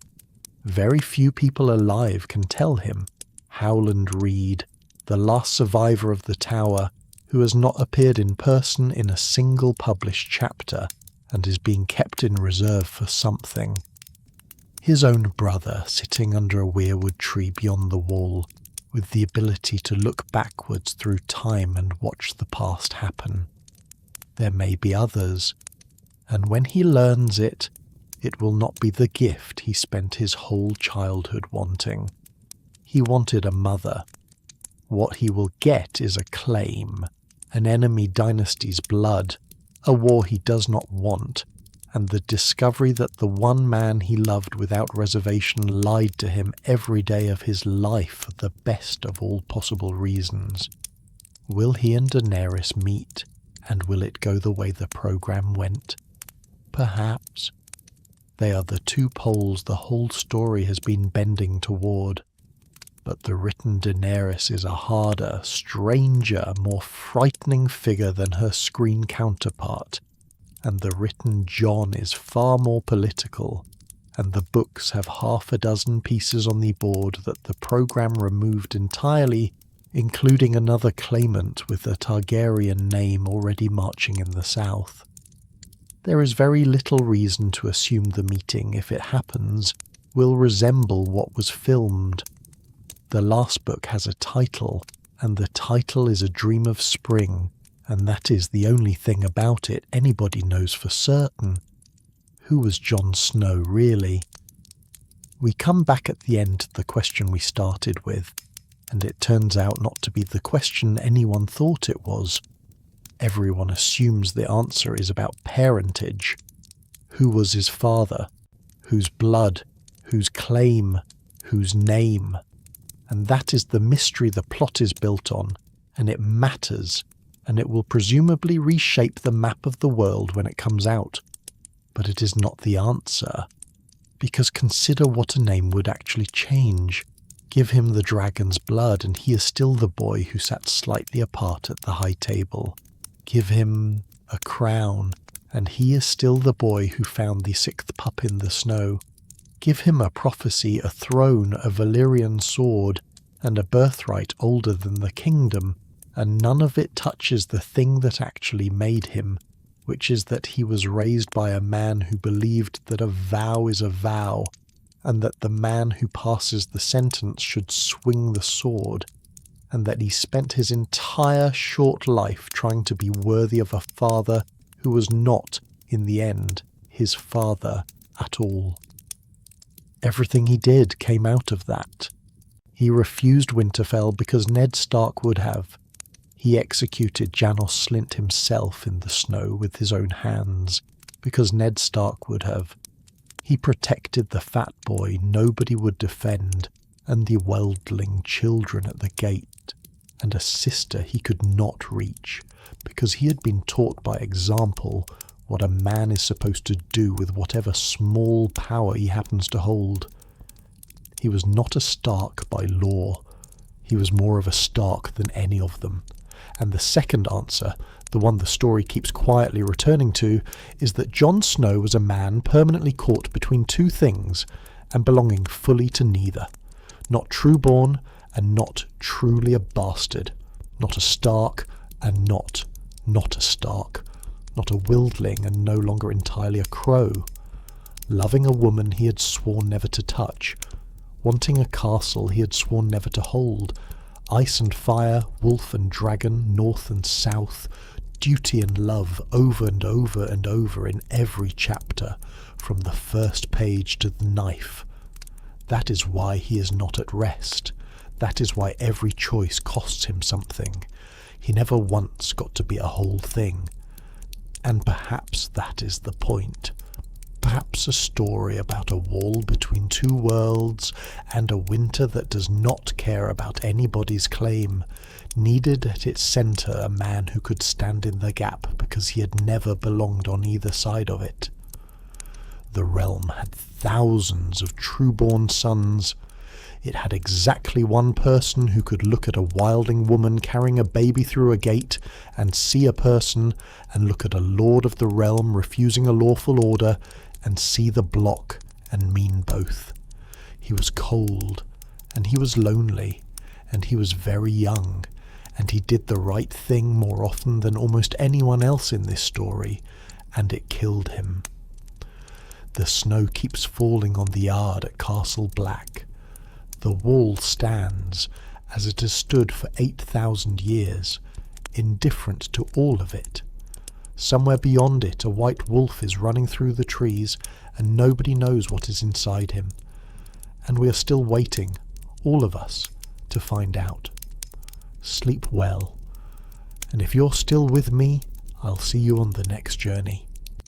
Very few people alive can tell him. Howland Reed, the last survivor of the Tower, who has not appeared in person in a single published chapter and is being kept in reserve for something. His own brother sitting under a weirwood tree beyond the wall, with the ability to look backwards through time and watch the past happen. There may be others, and when he learns it, it will not be the gift he spent his whole childhood wanting. He wanted a mother. What he will get is a claim, an enemy dynasty's blood, a war he does not want, and the discovery that the one man he loved without reservation lied to him every day of his life for the best of all possible reasons. Will he and Daenerys meet, and will it go the way the program went? Perhaps. They are the two poles the whole story has been bending toward. But the written Daenerys is a harder, stranger, more frightening figure than her screen counterpart, and the written Jon is far more political, and the books have half a dozen pieces on the board that the program removed entirely, including another claimant with a Targaryen name already marching in the south. There is very little reason to assume the meeting, if it happens, will resemble what was filmed. The last book has a title, and the title is A Dream of Spring, and that is the only thing about it anybody knows for certain. Who was Jon Snow, really? We come back at the end to the question we started with, and it turns out not to be the question anyone thought it was. Everyone assumes the answer is about parentage. Who was his father? Whose blood? Whose claim? Whose name? And that is the mystery the plot is built on, and it matters, and it will presumably reshape the map of the world when it comes out. But it is not the answer, because consider what a name would actually change. Give him the dragon's blood, and he is still the boy who sat slightly apart at the high table. Give him a crown, and he is still the boy who found the sixth pup in the snow. Give him a prophecy, a throne, a Valyrian sword, and a birthright older than the kingdom, and none of it touches the thing that actually made him, which is that he was raised by a man who believed that a vow is a vow, and that the man who passes the sentence should swing the sword, and that he spent his entire short life trying to be worthy of a father who was not, in the end, his father at all. Everything he did came out of that. He refused Winterfell because Ned Stark would have. He executed Janos Slynt himself in the snow with his own hands because Ned Stark would have. He protected the fat boy nobody would defend and the worldling children at the gate, and a sister he could not reach, because he had been taught by example what a man is supposed to do with whatever small power he happens to hold. He was not a Stark by law. He was more of a Stark than any of them. And the second answer, the one the story keeps quietly returning to, is that Jon Snow was a man permanently caught between two things and belonging fully to neither. Not true-born and not truly a bastard. Not a Stark and not a Stark. Not a wildling and no longer entirely a crow. Loving a woman he had sworn never to touch. Wanting a castle he had sworn never to hold. Ice and fire, wolf and dragon, north and south, duty and love over and over and over in every chapter, from the first page to the knife. That is why he is not at rest. That is why every choice costs him something. He never once got to be a whole thing. And perhaps that is the point. Perhaps a story about a wall between two worlds and a winter that does not care about anybody's claim, needed at its centre a man who could stand in the gap because he had never belonged on either side of it. The realm had thousands of true-born sons. It had exactly one person who could look at a wildling woman carrying a baby through a gate and see a person, and look at a lord of the realm refusing a lawful order and see the block and mean both. He was cold, and he was lonely, and he was very young, and he did the right thing more often than almost anyone else in this story, and it killed him. The snow keeps falling on the yard at Castle Black. The wall stands, as it has stood for 8,000 years, indifferent to all of it. Somewhere beyond it a white wolf is running through the trees, and nobody knows what is inside him. And we are still waiting, all of us, to find out. Sleep well, and if you're still with me, I'll see you on the next journey.